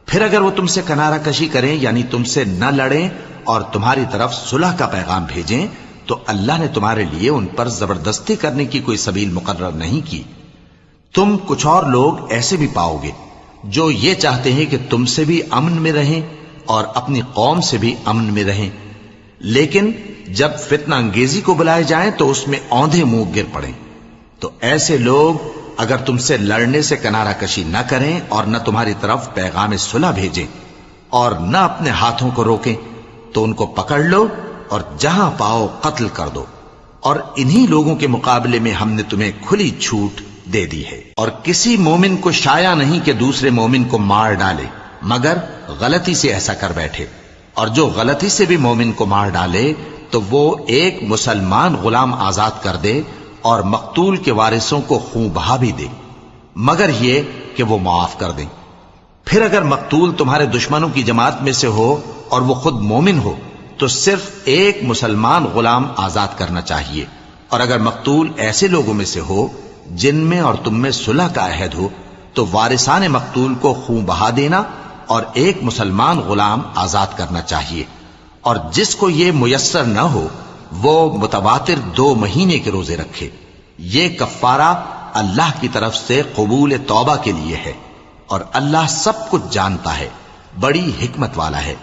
پھر اگر وہ تم سے کنارہ کشی کریں یعنی تم سے نہ لڑیں اور تمہاری طرف صلح کا پیغام بھیجیں تو اللہ نے تمہارے لیے ان پر زبردستی کرنے کی کوئی سبیل مقرر نہیں کی۔ تم کچھ اور لوگ ایسے بھی پاؤ گے جو یہ چاہتے ہیں کہ تم سے بھی امن میں رہیں اور اپنی قوم سے بھی امن میں رہیں، لیکن جب فتنہ انگیزی کو بلائے جائیں تو اس میں اوندھے منہ گر پڑیں۔ تو ایسے لوگ اگر تم سے لڑنے سے کنارہ کشی نہ کریں اور نہ تمہاری طرف پیغام صلح بھیجیں اور نہ اپنے ہاتھوں کو روکیں تو ان کو پکڑ لو اور جہاں پاؤ قتل کر دو، اور انہی لوگوں کے مقابلے میں ہم نے تمہیں کھلی چھوٹ دے دی ہے۔ اور کسی مومن کو شایع نہیں کہ دوسرے مومن کو مار ڈالے مگر غلطی سے ایسا کر بیٹھے، اور جو غلطی سے بھی مومن کو مار ڈالے تو وہ ایک مسلمان غلام آزاد کر دے اور مقتول کے وارثوں کو خون بہا بھی دے، مگر یہ کہ وہ معاف کر دیں۔ پھر اگر مقتول تمہارے دشمنوں کی جماعت میں سے ہو اور وہ خود مومن ہو تو صرف ایک مسلمان غلام آزاد کرنا چاہیے، اور اگر مقتول ایسے لوگوں میں سے ہو جن میں اور تم میں صلح کا عہد ہو تو وارثان مقتول کو خون بہا دینا اور ایک مسلمان غلام آزاد کرنا چاہیے، اور جس کو یہ میسر نہ ہو وہ متواتر 2 مہینے کے روزے رکھے۔ یہ کفارہ اللہ کی طرف سے قبول توبہ کے لیے ہے، اور اللہ سب کچھ جانتا ہے، بڑی حکمت والا ہے۔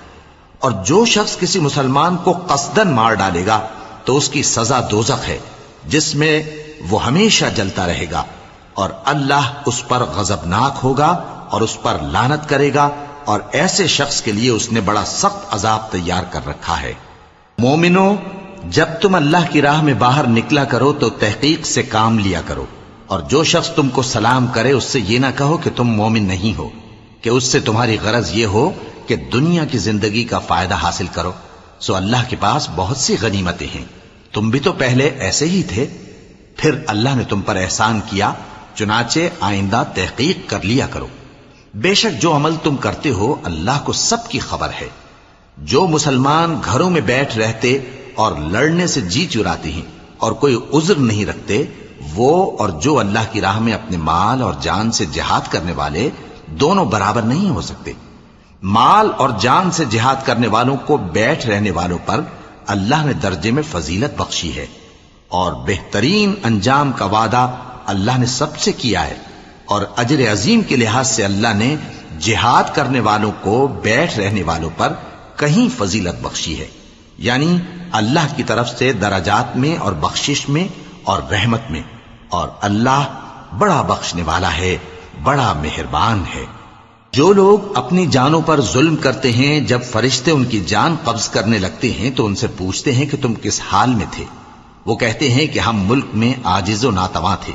اور جو شخص کسی مسلمان کو قصدن مار ڈالے گا تو اس کی سزا دوزخ ہے جس میں وہ ہمیشہ جلتا رہے گا، اور اللہ اس پر غضبناک ہوگا اور اس پر لعنت کرے گا، اور ایسے شخص کے لیے اس نے بڑا سخت عذاب تیار کر رکھا ہے۔ مومنو، جب تم اللہ کی راہ میں باہر نکلا کرو تو تحقیق سے کام لیا کرو، اور جو شخص تم کو سلام کرے اس سے یہ نہ کہو کہ تم مومن نہیں ہو، کہ اس سے تمہاری غرض یہ ہو کہ دنیا کی زندگی کا فائدہ حاصل کرو۔ سو اللہ کے پاس بہت سی غنیمتیں ہیں، تم بھی تو پہلے ایسے ہی تھے، پھر اللہ نے تم پر احسان کیا، چنانچہ آئندہ تحقیق کر لیا کرو۔ بے شک جو عمل تم کرتے ہو اللہ کو سب کی خبر ہے۔ جو مسلمان گھروں میں بیٹھ رہتے اور لڑنے سے جی چراتے ہیں اور کوئی عذر نہیں رکھتے، وہ اور جو اللہ کی راہ میں اپنے مال اور جان سے جہاد کرنے والے دونوں برابر نہیں ہو سکتے۔ مال اور جان سے جہاد کرنے والوں کو بیٹھ رہنے والوں پر اللہ نے درجے میں فضیلت بخشی ہے، اور بہترین انجام کا وعدہ اللہ نے سب سے کیا ہے، اور اجر عظیم کے لحاظ سے اللہ نے جہاد کرنے والوں کو بیٹھ رہنے والوں پر کہیں فضیلت بخشی ہے، یعنی اللہ کی طرف سے درجات میں اور بخشش میں اور رحمت میں، اور اللہ بڑا بخشنے والا ہے، بڑا مہربان ہے۔ جو لوگ اپنی جانوں پر ظلم کرتے ہیں، جب فرشتے ان کی جان قبض کرنے لگتے ہیں تو ان سے پوچھتے ہیں کہ تم کس حال میں تھے؟ وہ کہتے ہیں کہ ہم ملک میں عاجز و ناتواں تھے۔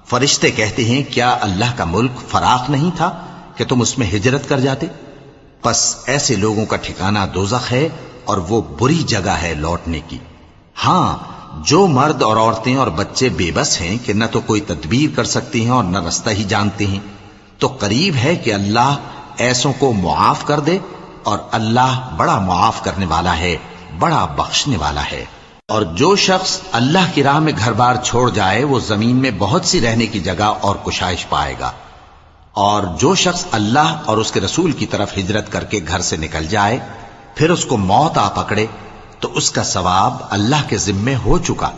فرشتے کہتے ہیں کیا اللہ کا ملک فراخ نہیں تھا کہ تم اس میں ہجرت کر جاتے؟ پس ایسے لوگوں کا ٹھکانہ دوزخ ہے، اور وہ بری جگہ ہے لوٹنے کی۔ ہاں، جو مرد اور عورتیں اور بچے بے بس ہیں کہ نہ تو کوئی تدبیر کر سکتے ہیں اور نہ رستہ ہی جانتے ہیں، تو قریب ہے کہ اللہ ایسوں کو معاف کر دے، اور اللہ بڑا معاف کرنے والا ہے، بڑا بخشنے والا ہے۔ اور جو شخص اللہ کی راہ میں گھر بار چھوڑ جائے وہ زمین میں بہت سی رہنے کی جگہ اور کشائش پائے گا، اور جو شخص اللہ اور اس کے رسول کی طرف ہجرت کر کے گھر سے نکل جائے پھر اس کو موت آ پکڑے تو اس کا ثواب اللہ کے ذمے ہو چکا،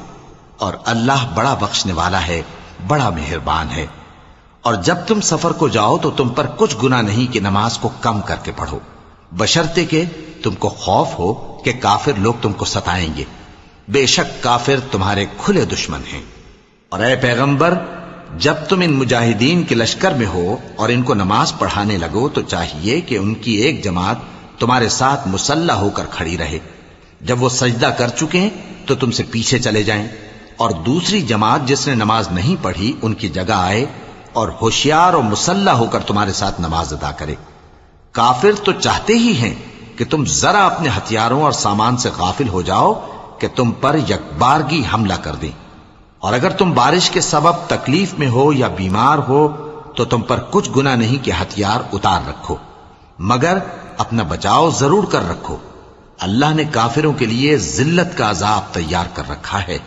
اور اللہ بڑا بخشنے والا ہے، بڑا مہربان ہے۔ اور جب تم سفر کو جاؤ تو تم پر کچھ گناہ نہیں کہ نماز کو کم کر کے پڑھو، بشرطے کہ تم کو خوف ہو کہ کافر لوگ تم کو ستائیں گے، بے شک کافر تمہارے کھلے دشمن ہیں۔ اور اے پیغمبر، جب تم ان مجاہدین کے لشکر میں ہو اور ان کو نماز پڑھانے لگو تو چاہیے کہ ان کی ایک جماعت تمہارے ساتھ مسلح ہو کر کھڑی رہے، جب وہ سجدہ کر چکے ہیں تو تم سے پیچھے چلے جائیں، اور دوسری جماعت جس نے نماز نہیں پڑھی ان کی جگہ آئے اور ہوشیار اور مسلح ہو کر تمہارے ساتھ نماز ادا کرے۔ کافر تو چاہتے ہی ہیں کہ تم ذرا اپنے ہتھیاروں اور سامان سے غافل ہو جاؤ کہ تم پر یکبارگی حملہ کر دیں، اور اگر تم بارش کے سبب تکلیف میں ہو یا بیمار ہو تو تم پر کچھ گناہ نہیں کہ ہتھیار اتار رکھو، مگر اپنا بچاؤ ضرور کر رکھو، اللہ نے کافروں کے لیے ذلت کا عذاب تیار کر رکھا ہے۔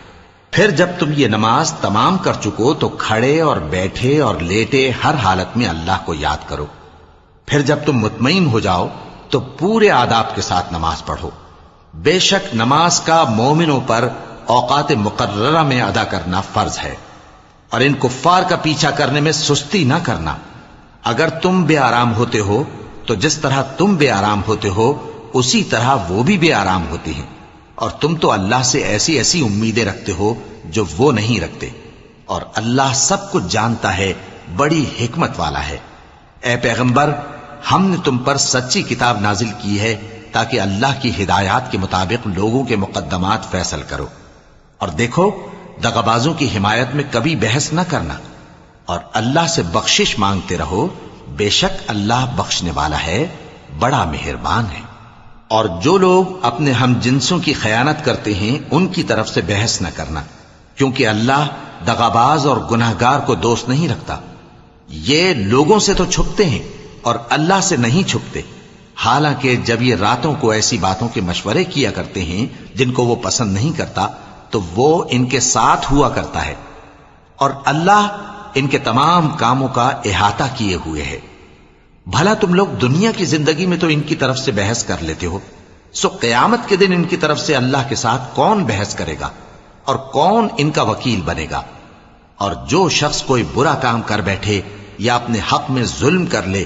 پھر جب تم یہ نماز تمام کر چکو تو کھڑے اور بیٹھے اور لیٹے ہر حالت میں اللہ کو یاد کرو، پھر جب تم مطمئن ہو جاؤ تو پورے آداب کے ساتھ نماز پڑھو۔ بے شک نماز کا مومنوں پر اوقات مقررہ میں ادا کرنا فرض ہے، اور ان کفار کا پیچھا کرنے میں سستی نہ کرنا۔ اگر تم بے آرام ہوتے ہو تو جس طرح تم بے آرام ہوتے ہو اسی طرح وہ بھی بے آرام ہوتے ہیں، اور تم تو اللہ سے ایسی ایسی امیدیں رکھتے ہو جو وہ نہیں رکھتے، اور اللہ سب کچھ جانتا ہے، بڑی حکمت والا ہے۔ اے پیغمبر، ہم نے تم پر سچی کتاب نازل کی ہے تاکہ اللہ کی ہدایات کے مطابق لوگوں کے مقدمات فیصل کرو، اور دیکھو دغابازوں کی حمایت میں کبھی بحث نہ کرنا، اور اللہ سے بخشش مانگتے رہو، بے شک اللہ بخشنے والا ہے، بڑا مہربان ہے۔ اور جو لوگ اپنے ہم جنسوں کی خیانت کرتے ہیں ان کی طرف سے بحث نہ کرنا، کیونکہ اللہ دغاباز اور گناہگار کو دوست نہیں رکھتا۔ یہ لوگوں سے تو چھپتے ہیں اور اللہ سے نہیں چھپتے، حالانکہ جب یہ راتوں کو ایسی باتوں کے مشورے کیا کرتے ہیں جن کو وہ پسند نہیں کرتا تو وہ ان کے ساتھ ہوا کرتا ہے، اور اللہ ان کے تمام کاموں کا احاطہ کیے ہوئے ہے۔ بھلا تم لوگ دنیا کی زندگی میں تو ان کی طرف سے بحث کر لیتے ہو، سو قیامت کے دن ان کی طرف سے اللہ کے ساتھ کون بحث کرے گا اور کون ان کا وکیل بنے گا؟ اور جو شخص کوئی برا کام کر بیٹھے یا اپنے حق میں ظلم کر لے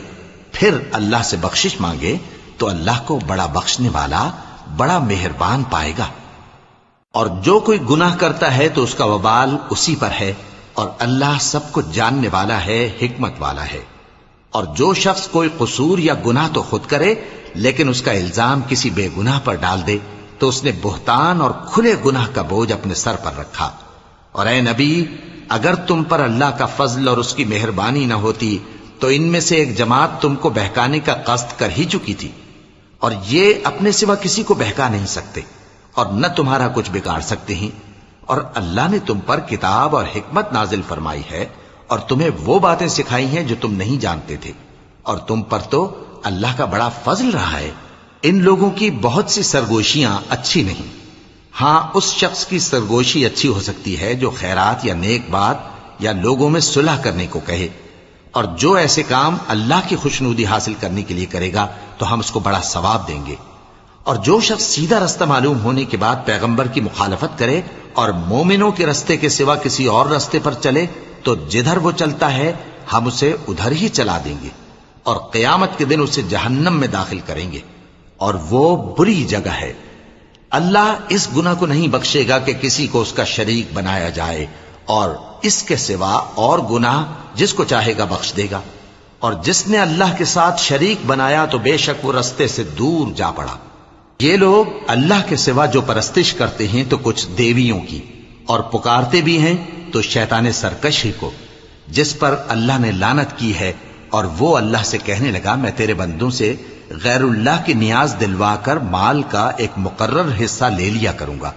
پھر اللہ سے بخشش مانگے تو اللہ کو بڑا بخشنے والا، بڑا مہربان پائے گا۔ اور جو کوئی گناہ کرتا ہے تو اس کا وبال اسی پر ہے، اور اللہ سب کچھ جاننے والا ہے، حکمت والا ہے۔ اور جو شخص کوئی قصور یا گناہ تو خود کرے لیکن اس کا الزام کسی بے گناہ پر ڈال دے تو اس نے بہتان اور کھلے گناہ کا بوجھ اپنے سر پر رکھا۔ اور اے نبی، اگر تم پر اللہ کا فضل اور اس کی مہربانی نہ ہوتی تو ان میں سے ایک جماعت تم کو بہکانے کا قصد کر ہی چکی تھی، اور یہ اپنے سوا کسی کو بہکا نہیں سکتے اور نہ تمہارا کچھ بگاڑ سکتے ہیں۔ اور اللہ نے تم پر کتاب اور حکمت نازل فرمائی ہے اور تمہیں وہ باتیں سکھائی ہیں جو تم نہیں جانتے تھے، اور تم پر تو اللہ کا بڑا فضل رہا ہے۔ ان لوگوں کی بہت سی سرگوشیاں اچھی نہیں، ہاں اس شخص کی سرگوشی اچھی ہو سکتی ہے جو خیرات یا نیک بات یا لوگوں میں صلح کرنے کو کہے، اور جو ایسے کام اللہ کی خوشنودی حاصل کرنے کے لیے کرے گا تو ہم اس کو بڑا ثواب دیں گے۔ اور جو شخص سیدھا رستہ معلوم ہونے کے بعد پیغمبر کی مخالفت کرے اور مومنوں کے رستے کے سوا کسی اور رستے پر چلے تو جدھر وہ چلتا ہے ہم اسے ادھر ہی چلا دیں گے اور قیامت کے دن اسے جہنم میں داخل کریں گے، اور وہ بری جگہ ہے۔ اللہ اس گناہ کو نہیں بخشے گا کہ کسی کو اس کا شریک بنایا جائے، اور اس کے سوا اور گناہ جس کو چاہے گا بخش دے گا، اور جس نے اللہ کے ساتھ شریک بنایا تو بے شک وہ رستے سے دور جا پڑا۔ یہ لوگ اللہ کے سوا جو پرستش کرتے ہیں تو کچھ دیویوں کی، اور پکارتے بھی ہیں تو شیطان سرکشی کو، جس پر اللہ نے لعنت کی ہے، اور وہ اللہ سے کہنے لگا میں تیرے بندوں سے غیر اللہ کی نیاز دلوا کر مال کا ایک مقرر حصہ لے لیا کروں گا،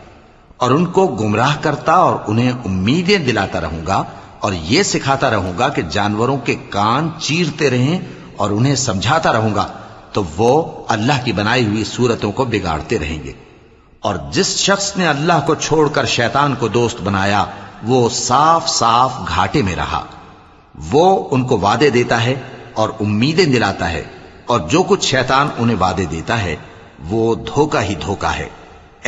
اور ان کو گمراہ کرتا اور انہیں امیدیں دلاتا رہوں گا، اور یہ سکھاتا رہوں گا کہ جانوروں کے کان چیرتے رہیں، اور انہیں سمجھاتا رہوں گا تو وہ اللہ کی بنائی ہوئی صورتوں کو بگاڑتے رہیں گے۔ اور جس شخص نے اللہ کو چھوڑ کر شیطان کو دوست بنایا وہ صاف صاف گھاٹے میں رہا۔ وہ ان کو وعدے دیتا ہے اور امیدیں دلاتا ہے، اور جو کچھ شیطان انہیں وعدے دیتا ہے وہ دھوکہ ہی دھوکہ ہے۔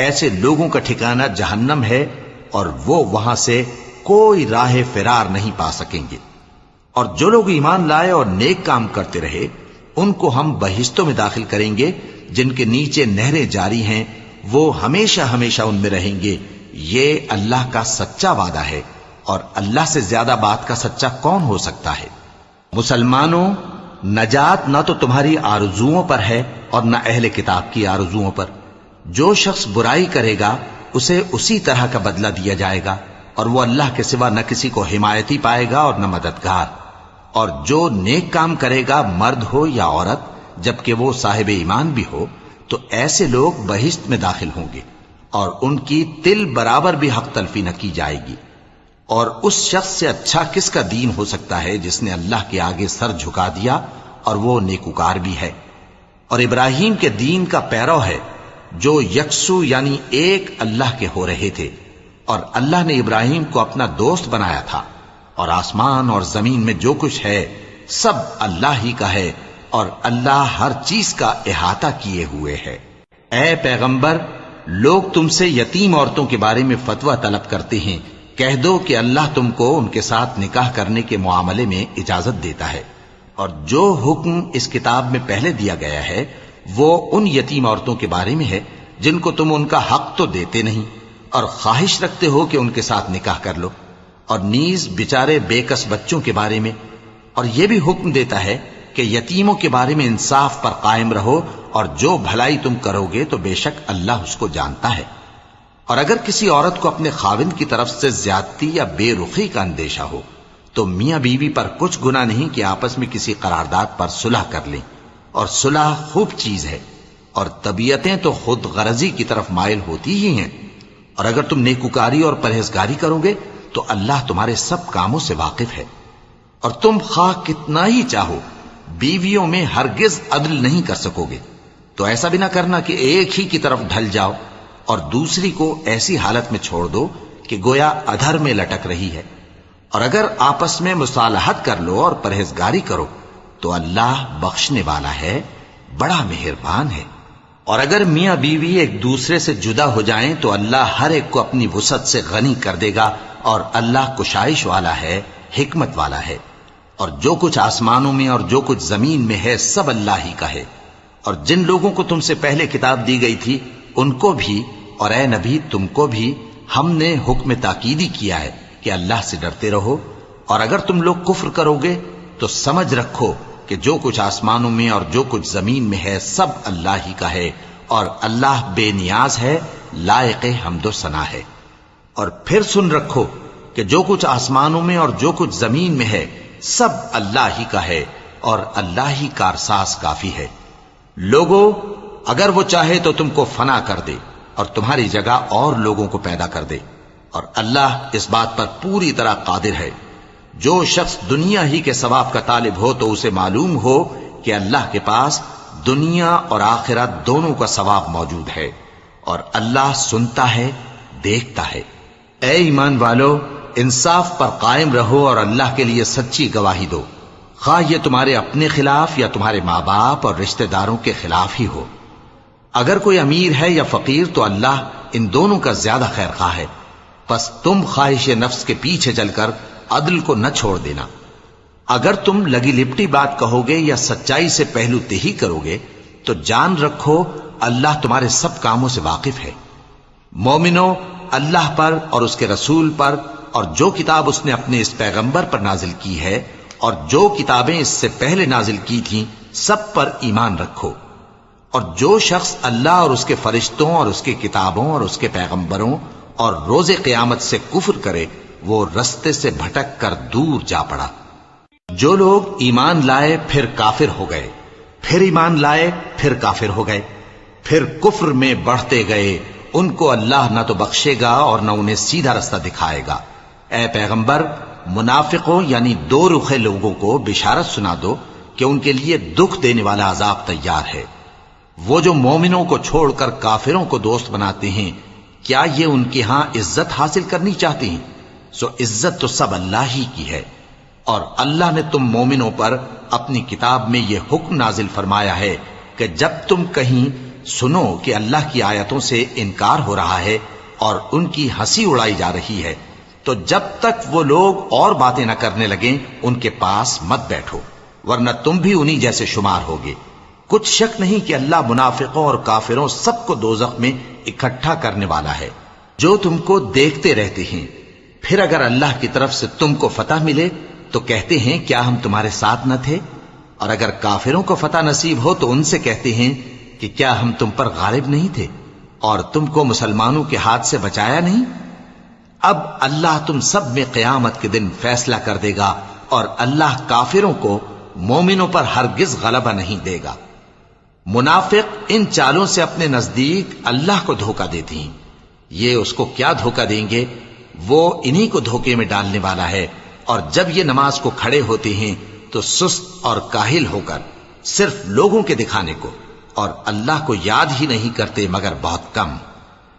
ایسے لوگوں کا ٹھکانہ جہنم ہے، اور وہ وہاں سے کوئی راہ فرار نہیں پا سکیں گے۔ اور جو لوگ ایمان لائے اور نیک کام کرتے رہے ان کو ہم بہشتوں میں داخل کریں گے جن کے نیچے نہریں جاری ہیں، وہ ہمیشہ ہمیشہ ان میں رہیں گے۔ یہ اللہ کا سچا وعدہ ہے، اور اللہ سے زیادہ بات کا سچا کون ہو سکتا ہے؟ مسلمانوں، نجات نہ تو تمہاری آرزوؤں پر ہے اور نہ اہل کتاب کی آرزوؤں پر۔ جو شخص برائی کرے گا اسے اسی طرح کا بدلہ دیا جائے گا، اور وہ اللہ کے سوا نہ کسی کو حمایتی پائے گا اور نہ مددگار۔ اور جو نیک کام کرے گا مرد ہو یا عورت جبکہ وہ صاحب ایمان بھی ہو تو ایسے لوگ بہشت میں داخل ہوں گے، اور ان کی تل برابر بھی حق تلفی نہ کی جائے گی۔ اور اس شخص سے اچھا کس کا دین ہو سکتا ہے جس نے اللہ کے آگے سر جھکا دیا اور وہ نیکوکار بھی ہے، اور ابراہیم کے دین کا پیرو ہے جو یکسو یعنی ایک اللہ کے ہو رہے تھے، اور اللہ نے ابراہیم کو اپنا دوست بنایا تھا۔ اور آسمان اور زمین میں جو کچھ ہے سب اللہ ہی کا ہے، اور اللہ ہر چیز کا احاطہ کیے ہوئے ہے۔ اے پیغمبر، لوگ تم سے یتیم عورتوں کے بارے میں فتویٰ طلب کرتے ہیں، کہہ دو کہ اللہ تم کو ان کے ساتھ نکاح کرنے کے معاملے میں اجازت دیتا ہے، اور جو حکم اس کتاب میں پہلے دیا گیا ہے وہ ان یتیم عورتوں کے بارے میں ہے جن کو تم ان کا حق تو دیتے نہیں، اور خواہش رکھتے ہو کہ ان کے ساتھ نکاح کر لو، اور نیز بیچارے بے کس بچوں کے بارے میں، اور یہ بھی حکم دیتا ہے کہ یتیموں کے بارے میں انصاف پر قائم رہو، اور جو بھلائی تم کرو گے تو بے شک اللہ اس کو جانتا ہے۔ اور اگر کسی عورت کو اپنے خاوند کی طرف سے زیادتی یا بے رخی کا اندیشہ ہو تو میاں بیوی پر کچھ گناہ نہیں کہ آپس میں کسی قرارداد پر صلح کر لیں، اور صلح خوب چیز ہے، اور طبیعتیں تو خود غرضی کی طرف مائل ہوتی ہی ہیں۔ اور اگر تم نیکوکاری اور پرہیزگاری کرو گے تو اللہ تمہارے سب کاموں سے واقف ہے۔ اور تم خواہ کتنا ہی چاہو بیویوں میں ہرگز عدل نہیں کر سکو گے، تو ایسا بھی نہ کرنا کہ ایک ہی کی طرف ڈھل جاؤ اور دوسری کو ایسی حالت میں چھوڑ دو کہ گویا ادھر میں لٹک رہی ہے۔ اور اگر آپس میں مصالحت کر لو اور پرہیزگاری کرو تو اللہ بخشنے والا ہے، بڑا مہربان ہے۔ اور اگر میاں بیوی ایک دوسرے سے جدا ہو جائیں تو اللہ ہر ایک کو اپنی وسعت سے غنی کر دے گا، اور اللہ کشائش والا ہے، حکمت والا ہے۔ اور جو کچھ آسمانوں میں اور جو کچھ زمین میں ہے سب اللہ ہی کا ہے۔ اور جن لوگوں کو تم سے پہلے کتاب دی گئی تھی ان کو بھی اور اے نبی تم کو بھی ہم نے حکم تاکیدی کیا ہے کہ اللہ سے ڈرتے رہو، اور اگر تم لوگ کفر کرو گے تو سمجھ رکھو کہ جو کچھ آسمانوں میں اور جو کچھ زمین میں ہے سب اللہ ہی کا ہے، اور اللہ بے نیاز ہے، لائق حمد و ثنا ہے۔ اور پھر سن رکھو کہ جو کچھ آسمانوں میں اور جو کچھ زمین میں ہے سب اللہ ہی کا ہے، اور اللہ ہی کارساز کافی ہے۔ لوگو، اگر وہ چاہے تو تم کو فنا کر دے اور تمہاری جگہ اور لوگوں کو پیدا کر دے، اور اللہ اس بات پر پوری طرح قادر ہے۔ جو شخص دنیا ہی کے ثواب کا طالب ہو تو اسے معلوم ہو کہ اللہ کے پاس دنیا اور آخرت دونوں کا ثواب موجود ہے، اور اللہ سنتا ہے، دیکھتا ہے۔ اے ایمان والو، انصاف پر قائم رہو اور اللہ کے لیے سچی گواہی دو، خواہ یہ تمہارے اپنے خلاف یا تمہارے ماں باپ اور رشتہ داروں کے خلاف ہی ہو۔ اگر کوئی امیر ہے یا فقیر تو اللہ ان دونوں کا زیادہ خیر خواہ ہے، پس تم خواہش نفس کے پیچھے چل کر عدل کو نہ چھوڑ دینا۔ اگر تم لگی لپٹی بات کہو گے یا سچائی سے پہلو تہی کرو گے تو جان رکھو اللہ تمہارے سب کاموں سے واقف ہے۔ مومنو، اللہ پر اور اس کے رسول پر اور جو کتاب اس نے اپنے اس پیغمبر پر نازل کی ہے اور جو کتابیں اس سے پہلے نازل کی تھیں سب پر ایمان رکھو۔ اور جو شخص اللہ اور اس کے فرشتوں اور اس کے کتابوں اور اس کے پیغمبروں اور روز قیامت سے کفر کرے وہ رستے سے بھٹک کر دور جا پڑا۔ جو لوگ ایمان لائے پھر کافر ہو گئے، پھر ایمان لائے پھر کافر ہو گئے، پھر کفر میں بڑھتے گئے، ان کو اللہ نہ تو بخشے گا اور نہ انہیں سیدھا رستہ دکھائے گا۔ اے پیغمبر، منافقوں یعنی دو رخے لوگوں کو بشارت سنا دو کہ ان کے لیے دکھ دینے والا عذاب تیار ہے۔ وہ جو مومنوں کو چھوڑ کر کافروں کو دوست بناتے ہیں، کیا یہ ان کے ہاں عزت حاصل کرنی چاہتے ہیں؟ سو عزت تو سب اللہ ہی کی ہے۔ اور اللہ نے تم مومنوں پر اپنی کتاب میں یہ حکم نازل فرمایا ہے کہ جب تم کہیں سنو کہ اللہ کی آیتوں سے انکار ہو رہا ہے اور ان کی ہنسی اڑائی جا رہی ہے تو جب تک وہ لوگ اور باتیں نہ کرنے لگیں ان کے پاس مت بیٹھو، ورنہ تم بھی انہی جیسے شمار ہوگے۔ کچھ شک نہیں کہ اللہ منافقوں اور کافروں سب کو دوزخ میں اکٹھا کرنے والا ہے۔ جو تم کو دیکھتے رہتے ہیں، پھر اگر اللہ کی طرف سے تم کو فتح ملے تو کہتے ہیں کیا ہم تمہارے ساتھ نہ تھے؟ اور اگر کافروں کو فتح نصیب ہو تو ان سے کہتے ہیں کہ کیا ہم تم پر غالب نہیں تھے اور تم کو مسلمانوں کے ہاتھ سے بچایا نہیں؟ اب اللہ تم سب میں قیامت کے دن فیصلہ کر دے گا اور اللہ کافروں کو مومنوں پر ہرگز غلبہ نہیں دے گا۔ منافق ان چالوں سے اپنے نزدیک اللہ کو دھوکہ دیتے ہیں، یہ اس کو کیا دھوکہ دیں گے؟ وہ انہی کو دھوکے میں ڈالنے والا ہے۔ اور جب یہ نماز کو کھڑے ہوتے ہیں تو سست اور کاہل ہو کر صرف لوگوں کے دکھانے کو اور اللہ کو یاد ہی نہیں کرتے مگر بہت کم،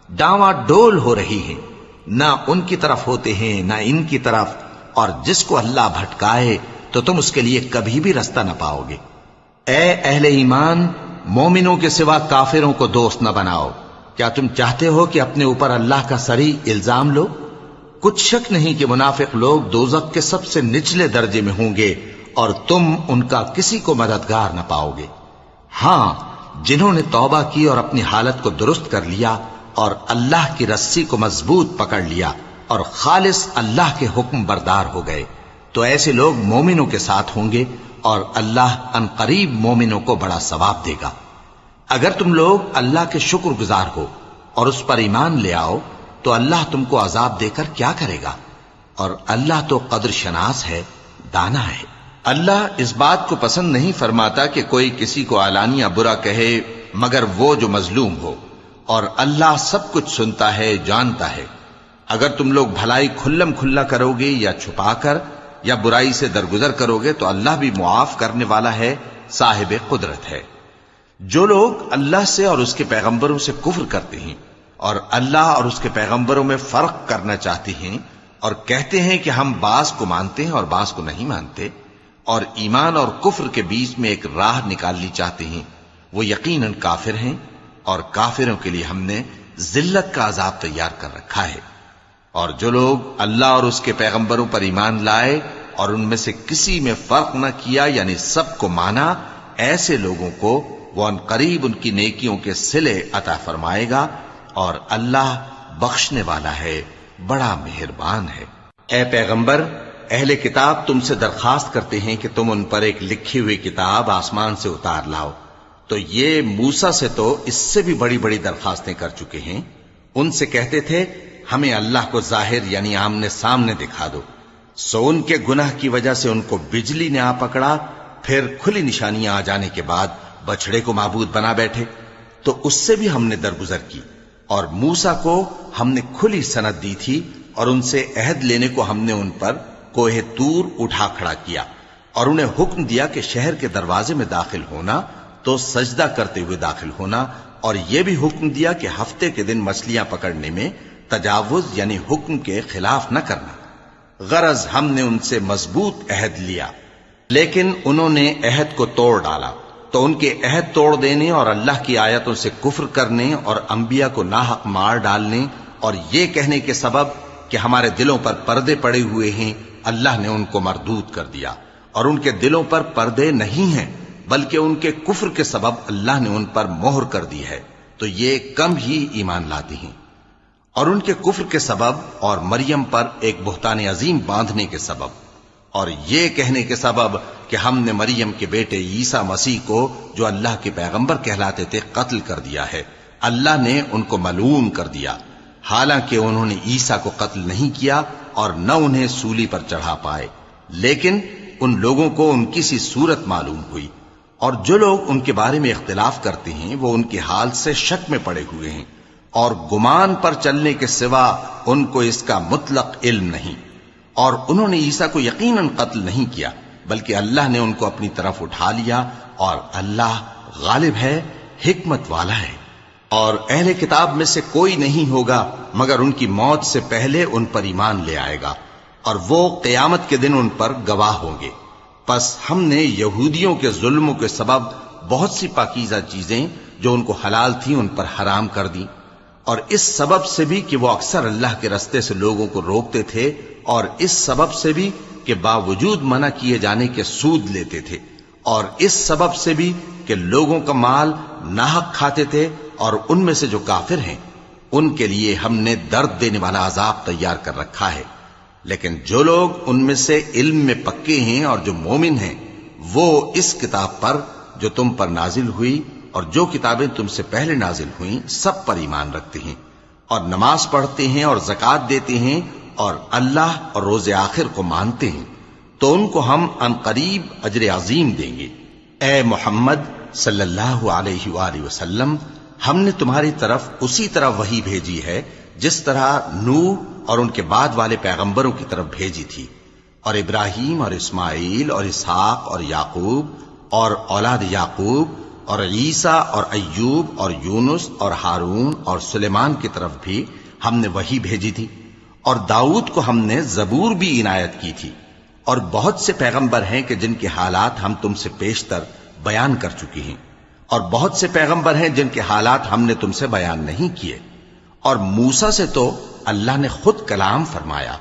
ڈاواں ڈول ہو رہی ہیں، نہ ان کی طرف ہوتے ہیں نہ ان کی طرف، اور جس کو اللہ بھٹکائے تو تم اس کے لیے کبھی بھی رستہ نہ پاؤ گے۔ اے اہل ایمان، مومنوں کے سوا کافروں کو دوست نہ بناؤ۔ کیا تم چاہتے ہو کہ اپنے اوپر اللہ کا صریح الزام لو؟ کچھ شک نہیں کہ منافق لوگ دوزخ کے سب سے نچلے درجے میں ہوں گے اور تم ان کا کسی کو مددگار نہ پاؤ گے۔ ہاں، جنہوں نے توبہ کی اور اپنی حالت کو درست کر لیا اور اللہ کی رسی کو مضبوط پکڑ لیا اور خالص اللہ کے حکم بردار ہو گئے تو ایسے لوگ مومنوں کے ساتھ ہوں گے اور اللہ ان قریب مومنوں کو بڑا ثواب دے گا۔ اگر تم لوگ اللہ کے شکر گزار ہو اور اس پر ایمان لے آؤ تو اللہ تم کو عذاب دے کر کیا کرے گا؟ اور اللہ تو قدر شناس ہے، دانا ہے۔ اللہ اس بات کو پسند نہیں فرماتا کہ کوئی کسی کو علانیہ برا کہے مگر وہ جو مظلوم ہو، اور اللہ سب کچھ سنتا ہے، جانتا ہے۔ اگر تم لوگ بھلائی کھلم کھلا کرو گے یا چھپا کر یا برائی سے درگزر کرو گے تو اللہ بھی معاف کرنے والا ہے، صاحب قدرت ہے۔ جو لوگ اللہ سے اور اس کے پیغمبروں سے کفر کرتے ہیں اور اللہ اور اس کے پیغمبروں میں فرق کرنا چاہتے ہیں اور کہتے ہیں کہ ہم بعض کو مانتے ہیں اور بعض کو نہیں مانتے، اور ایمان اور کفر کے بیچ میں ایک راہ نکالنی چاہتے ہیں، وہ یقیناً کافر ہیں، اور کافروں کے لیے ہم نے ذلت کا عذاب تیار کر رکھا ہے۔ اور جو لوگ اللہ اور اس کے پیغمبروں پر ایمان لائے اور ان میں سے کسی میں فرق نہ کیا یعنی سب کو مانا، ایسے لوگوں کو وہ ان قریب ان کی نیکیوں کے صلے عطا فرمائے گا، اور اللہ بخشنے والا ہے، بڑا مہربان ہے۔ اے پیغمبر، اہل کتاب تم سے درخواست کرتے ہیں کہ تم ان پر ایک لکھی ہوئی کتاب آسمان سے اتار لاؤ، تو یہ موسیٰ سے تو اس سے بھی بڑی بڑی درخواستیں کر چکے ہیں۔ ان سے کہتے تھے ہمیں اللہ کو ظاہر یعنی آمنے سامنے دکھا دو، سو ان کے گناہ کی وجہ سے ان کو بجلی نے آ پکڑا، پھر کھلی نشانیاں آ جانے کے بعد بچڑے کو معبود بنا بیٹھے، تو اس سے بھی ہم نے درگزر کی۔ اور موسیٰ کو ہم نے کھلی سند دی تھی اور ان سے عہد لینے کو ہم نے ان پر کوہ طور اٹھا کھڑا کیا، اور انہیں حکم دیا کہ شہر کے دروازے میں داخل ہونا تو سجدہ کرتے ہوئے داخل ہونا، اور یہ بھی حکم دیا کہ ہفتے کے دن مچھلیاں پکڑنے میں تجاوز یعنی حکم کے خلاف نہ کرنا۔ غرض ہم نے ان سے مضبوط عہد لیا، لیکن انہوں نے عہد کو توڑ ڈالا تو ان کے عہد توڑ دینے اور اللہ کی آیتوں سے کفر کرنے اور انبیاء کو ناحق مار ڈالنے اور یہ کہنے کے سبب کہ ہمارے دلوں پر پردے پڑے ہوئے ہیں، اللہ نے ان کو مردود کر دیا، اور ان کے دلوں پر پردے نہیں ہیں بلکہ ان کے کفر کے سبب اللہ نے ان پر مہر کر دی ہے، تو یہ کم ہی ایمان لاتے ہیں۔ اور ان کے کفر کے سبب اور مریم پر ایک بہتان عظیم باندھنے کے سبب اور یہ کہنے کے سبب کہ ہم نے مریم کے بیٹے عیسیٰ مسیح کو جو اللہ کے پیغمبر کہلاتے تھے قتل کر دیا ہے، اللہ نے ان کو ملعون کر دیا، حالانکہ انہوں نے عیسیٰ کو قتل نہیں کیا اور نہ انہیں سولی پر چڑھا پائے، لیکن ان لوگوں کو ان کی سی صورت معلوم ہوئی، اور جو لوگ ان کے بارے میں اختلاف کرتے ہیں وہ ان کے حال سے شک میں پڑے ہوئے ہیں، اور گمان پر چلنے کے سوا ان کو اس کا مطلق علم نہیں، اور انہوں نے عیسیٰ کو یقیناً قتل نہیں کیا بلکہ اللہ نے ان کو اپنی طرف اٹھا لیا، اور اللہ غالب ہے، حکمت والا ہے۔ اور اہل کتاب میں سے کوئی نہیں ہوگا مگر ان کی موت سے پہلے ان پر ایمان لے آئے گا، اور وہ قیامت کے دن ان پر گواہ ہوں گے۔ پس ہم نے یہودیوں کے ظلموں کے سبب بہت سی پاکیزہ چیزیں جو ان کو حلال تھیں ان پر حرام کر دی، اور اس سبب سے بھی کہ وہ اکثر اللہ کے رستے سے لوگوں کو روکتے تھے، اور اس سبب سے بھی کہ باوجود منع کیے جانے کے سود لیتے تھے، اور اس سبب سے بھی کہ لوگوں کا مال ناحق کھاتے تھے، اور ان میں سے جو کافر ہیں ان کے لیے ہم نے درد دینے والا عذاب تیار کر رکھا ہے۔ لیکن جو لوگ ان میں سے علم میں پکے ہیں اور جو مومن ہیں وہ اس کتاب پر جو تم پر نازل ہوئی اور جو کتابیں تم سے پہلے نازل ہوئیں سب پر ایمان رکھتے ہیں، اور نماز پڑھتے ہیں اور زکوٰۃ دیتے ہیں، اور اللہ اور روز آخر کو مانتے ہیں، تو ان کو ہم عنقریب اجر عظیم دیں گے۔ اے محمد صلی اللہ علیہ وآلہ وسلم، ہم نے تمہاری طرف اسی طرح وحی بھیجی ہے جس طرح نوح اور ان کے بعد والے پیغمبروں کی طرف بھیجی تھی، اور ابراہیم اور اسماعیل اور اسحاق اور یعقوب اور اولاد یعقوب اور عیسیٰ اور ایوب اور یونس اور ہارون اور سلیمان کی طرف بھی ہم نے وحی بھیجی تھی، اور داؤد کو ہم نے زبور بھی عنایت کی تھی، اور بہت سے پیغمبر ہیں کہ جن کے حالات ہم تم سے پیشتر بیان کر چکی ہیں، اور بہت سے پیغمبر ہیں جن کے حالات ہم نے تم سے بیان نہیں کیے، اور موسیٰ سے تو اللہ نے خود کلام فرمایا۔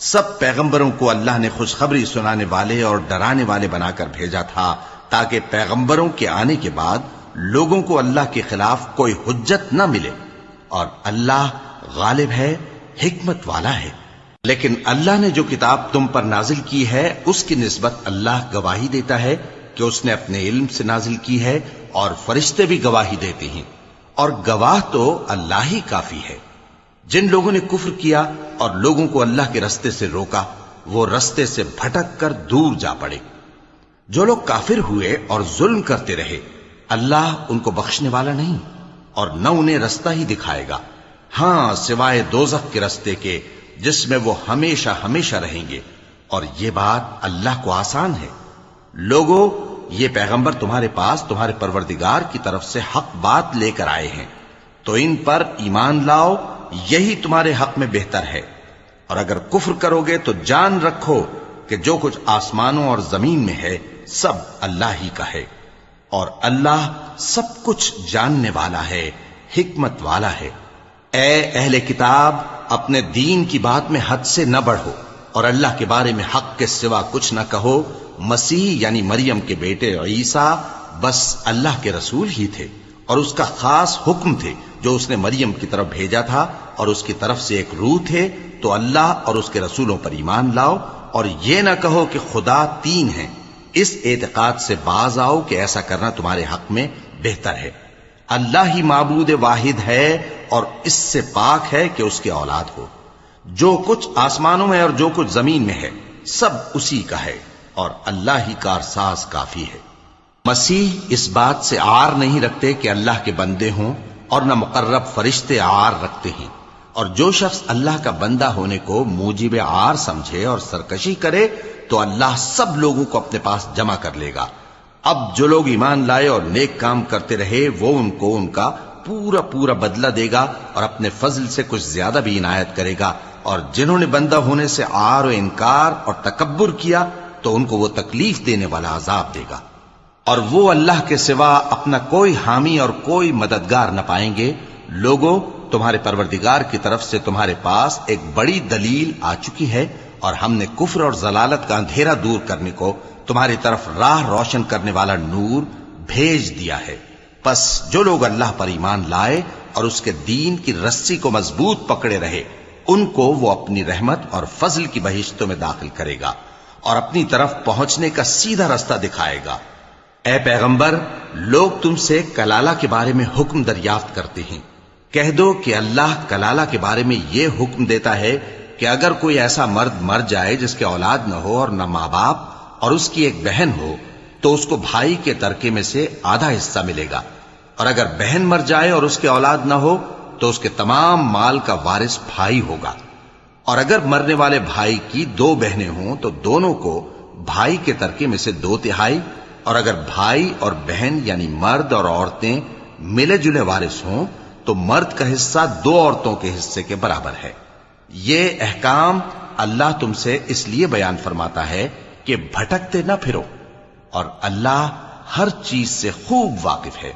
سب پیغمبروں کو اللہ نے خوشخبری سنانے والے اور ڈرانے والے بنا کر بھیجا تھا تاکہ پیغمبروں کے آنے کے بعد لوگوں کو اللہ کے خلاف کوئی حجت نہ ملے، اور اللہ غالب ہے، حکمت والا ہے۔ لیکن اللہ نے جو کتاب تم پر نازل کی ہے اس کی نسبت اللہ گواہی دیتا ہے کہ اس نے اپنے علم سے نازل کی ہے، اور فرشتے بھی گواہی دیتے ہیں، اور گواہ تو اللہ ہی کافی ہے۔ جن لوگوں نے کفر کیا اور لوگوں کو اللہ کے رستے سے روکا وہ رستے سے بھٹک کر دور جا پڑے۔ جو لوگ کافر ہوئے اور ظلم کرتے رہے اللہ ان کو بخشنے والا نہیں، اور نہ انہیں رستہ ہی دکھائے گا، ہاں سوائے دوزخ کے رستے کے جس میں وہ ہمیشہ ہمیشہ رہیں گے، اور یہ بات اللہ کو آسان ہے۔ لوگوں، یہ پیغمبر تمہارے پاس تمہارے پروردگار کی طرف سے حق بات لے کر آئے ہیں، تو ان پر ایمان لاؤ، یہی تمہارے حق میں بہتر ہے، اور اگر کفر کرو گے تو جان رکھو کہ جو کچھ آسمانوں اور زمین میں ہے سب اللہ ہی کا ہے، اور اللہ سب کچھ جاننے والا ہے، حکمت والا ہے۔ اے اہل کتاب، اپنے دین کی بات میں حد سے نہ بڑھو، اور اللہ کے بارے میں حق کے سوا کچھ نہ کہو۔ مسیح یعنی مریم کے بیٹے عیسیٰ بس اللہ کے رسول ہی تھے، اور اس کا خاص حکم تھے جو اس نے مریم کی طرف بھیجا تھا، اور اس کی طرف سے ایک روح تھے، تو اللہ اور اس کے رسولوں پر ایمان لاؤ، اور یہ نہ کہو کہ خدا تین ہیں، اس اعتقاد سے باز آؤ کہ ایسا کرنا تمہارے حق میں بہتر ہے۔ اللہ ہی معبود واحد ہے اور اس سے پاک ہے کہ اس کی اولاد ہو۔ جو کچھ آسمانوں میں اور جو کچھ زمین میں ہے سب اسی کا ہے، اور اللہ ہی کارساز کافی ہے۔ مسیح اس بات سے عار نہیں رکھتے کہ اللہ کے بندے ہوں، اور نہ مقرب فرشتے عار رکھتے ہیں، اور جو شخص اللہ کا بندہ ہونے کو موجب عار سمجھے اور سرکشی کرے تو اللہ سب لوگوں کو اپنے پاس جمع کر لے گا۔ اب جو لوگ ایمان لائے اور نیک کام کرتے رہے وہ ان کو ان کا پورا پورا بدلہ دے گا، اور اپنے فضل سے کچھ زیادہ بھی عنایت کرے گا، اور جنہوں نے بندہ ہونے سے عار و انکار اور تکبر کیا تو ان کو وہ تکلیف دینے والا عذاب دے گا۔ اور وہ اللہ کے سوا اپنا کوئی حامی اور کوئی مددگار نہ پائیں گے۔ لوگوں، تمہارے پروردگار کی طرف سے تمہارے پاس ایک بڑی دلیل آ چکی ہے، اور ہم نے کفر اور ضلالت کا اندھیرا دور کرنے کو تمہاری طرف راہ روشن کرنے والا نور بھیج دیا ہے۔ پس جو لوگ اللہ پر ایمان لائے اور اس کے دین کی رسی کو مضبوط پکڑے رہے، ان کو وہ اپنی رحمت اور فضل کی بہشتوں میں داخل کرے گا اور اپنی طرف پہنچنے کا سیدھا رستہ دکھائے گا۔ اے پیغمبر، لوگ تم سے کلالہ کے بارے میں حکم دریافت کرتے ہیں۔ کہہ دو کہ اللہ کلالہ کے بارے میں یہ حکم دیتا ہے کہ اگر کوئی ایسا مرد مر جائے جس کے اولاد نہ ہو اور نہ ماں باپ اور اس کی ایک بہن ہو، تو اس کو بھائی کے ترکے میں سے آدھا حصہ ملے گا، اور اگر بہن مر جائے اور اس کے اولاد نہ ہو تو اس کے تمام مال کا وارث بھائی ہوگا۔ اور اگر مرنے والے بھائی کی 2 بہنیں ہوں تو دونوں کو بھائی کے ترکے میں سے 2/3، اور اگر بھائی اور بہن یعنی مرد اور عورتیں ملے جلے وارث ہوں تو مرد کا حصہ 2 عورتوں کے حصے کے برابر ہے۔ یہ احکام اللہ تم سے اس لیے بیان فرماتا ہے کہ بھٹکتے نہ پھرو، اور اللہ ہر چیز سے خوب واقف ہے۔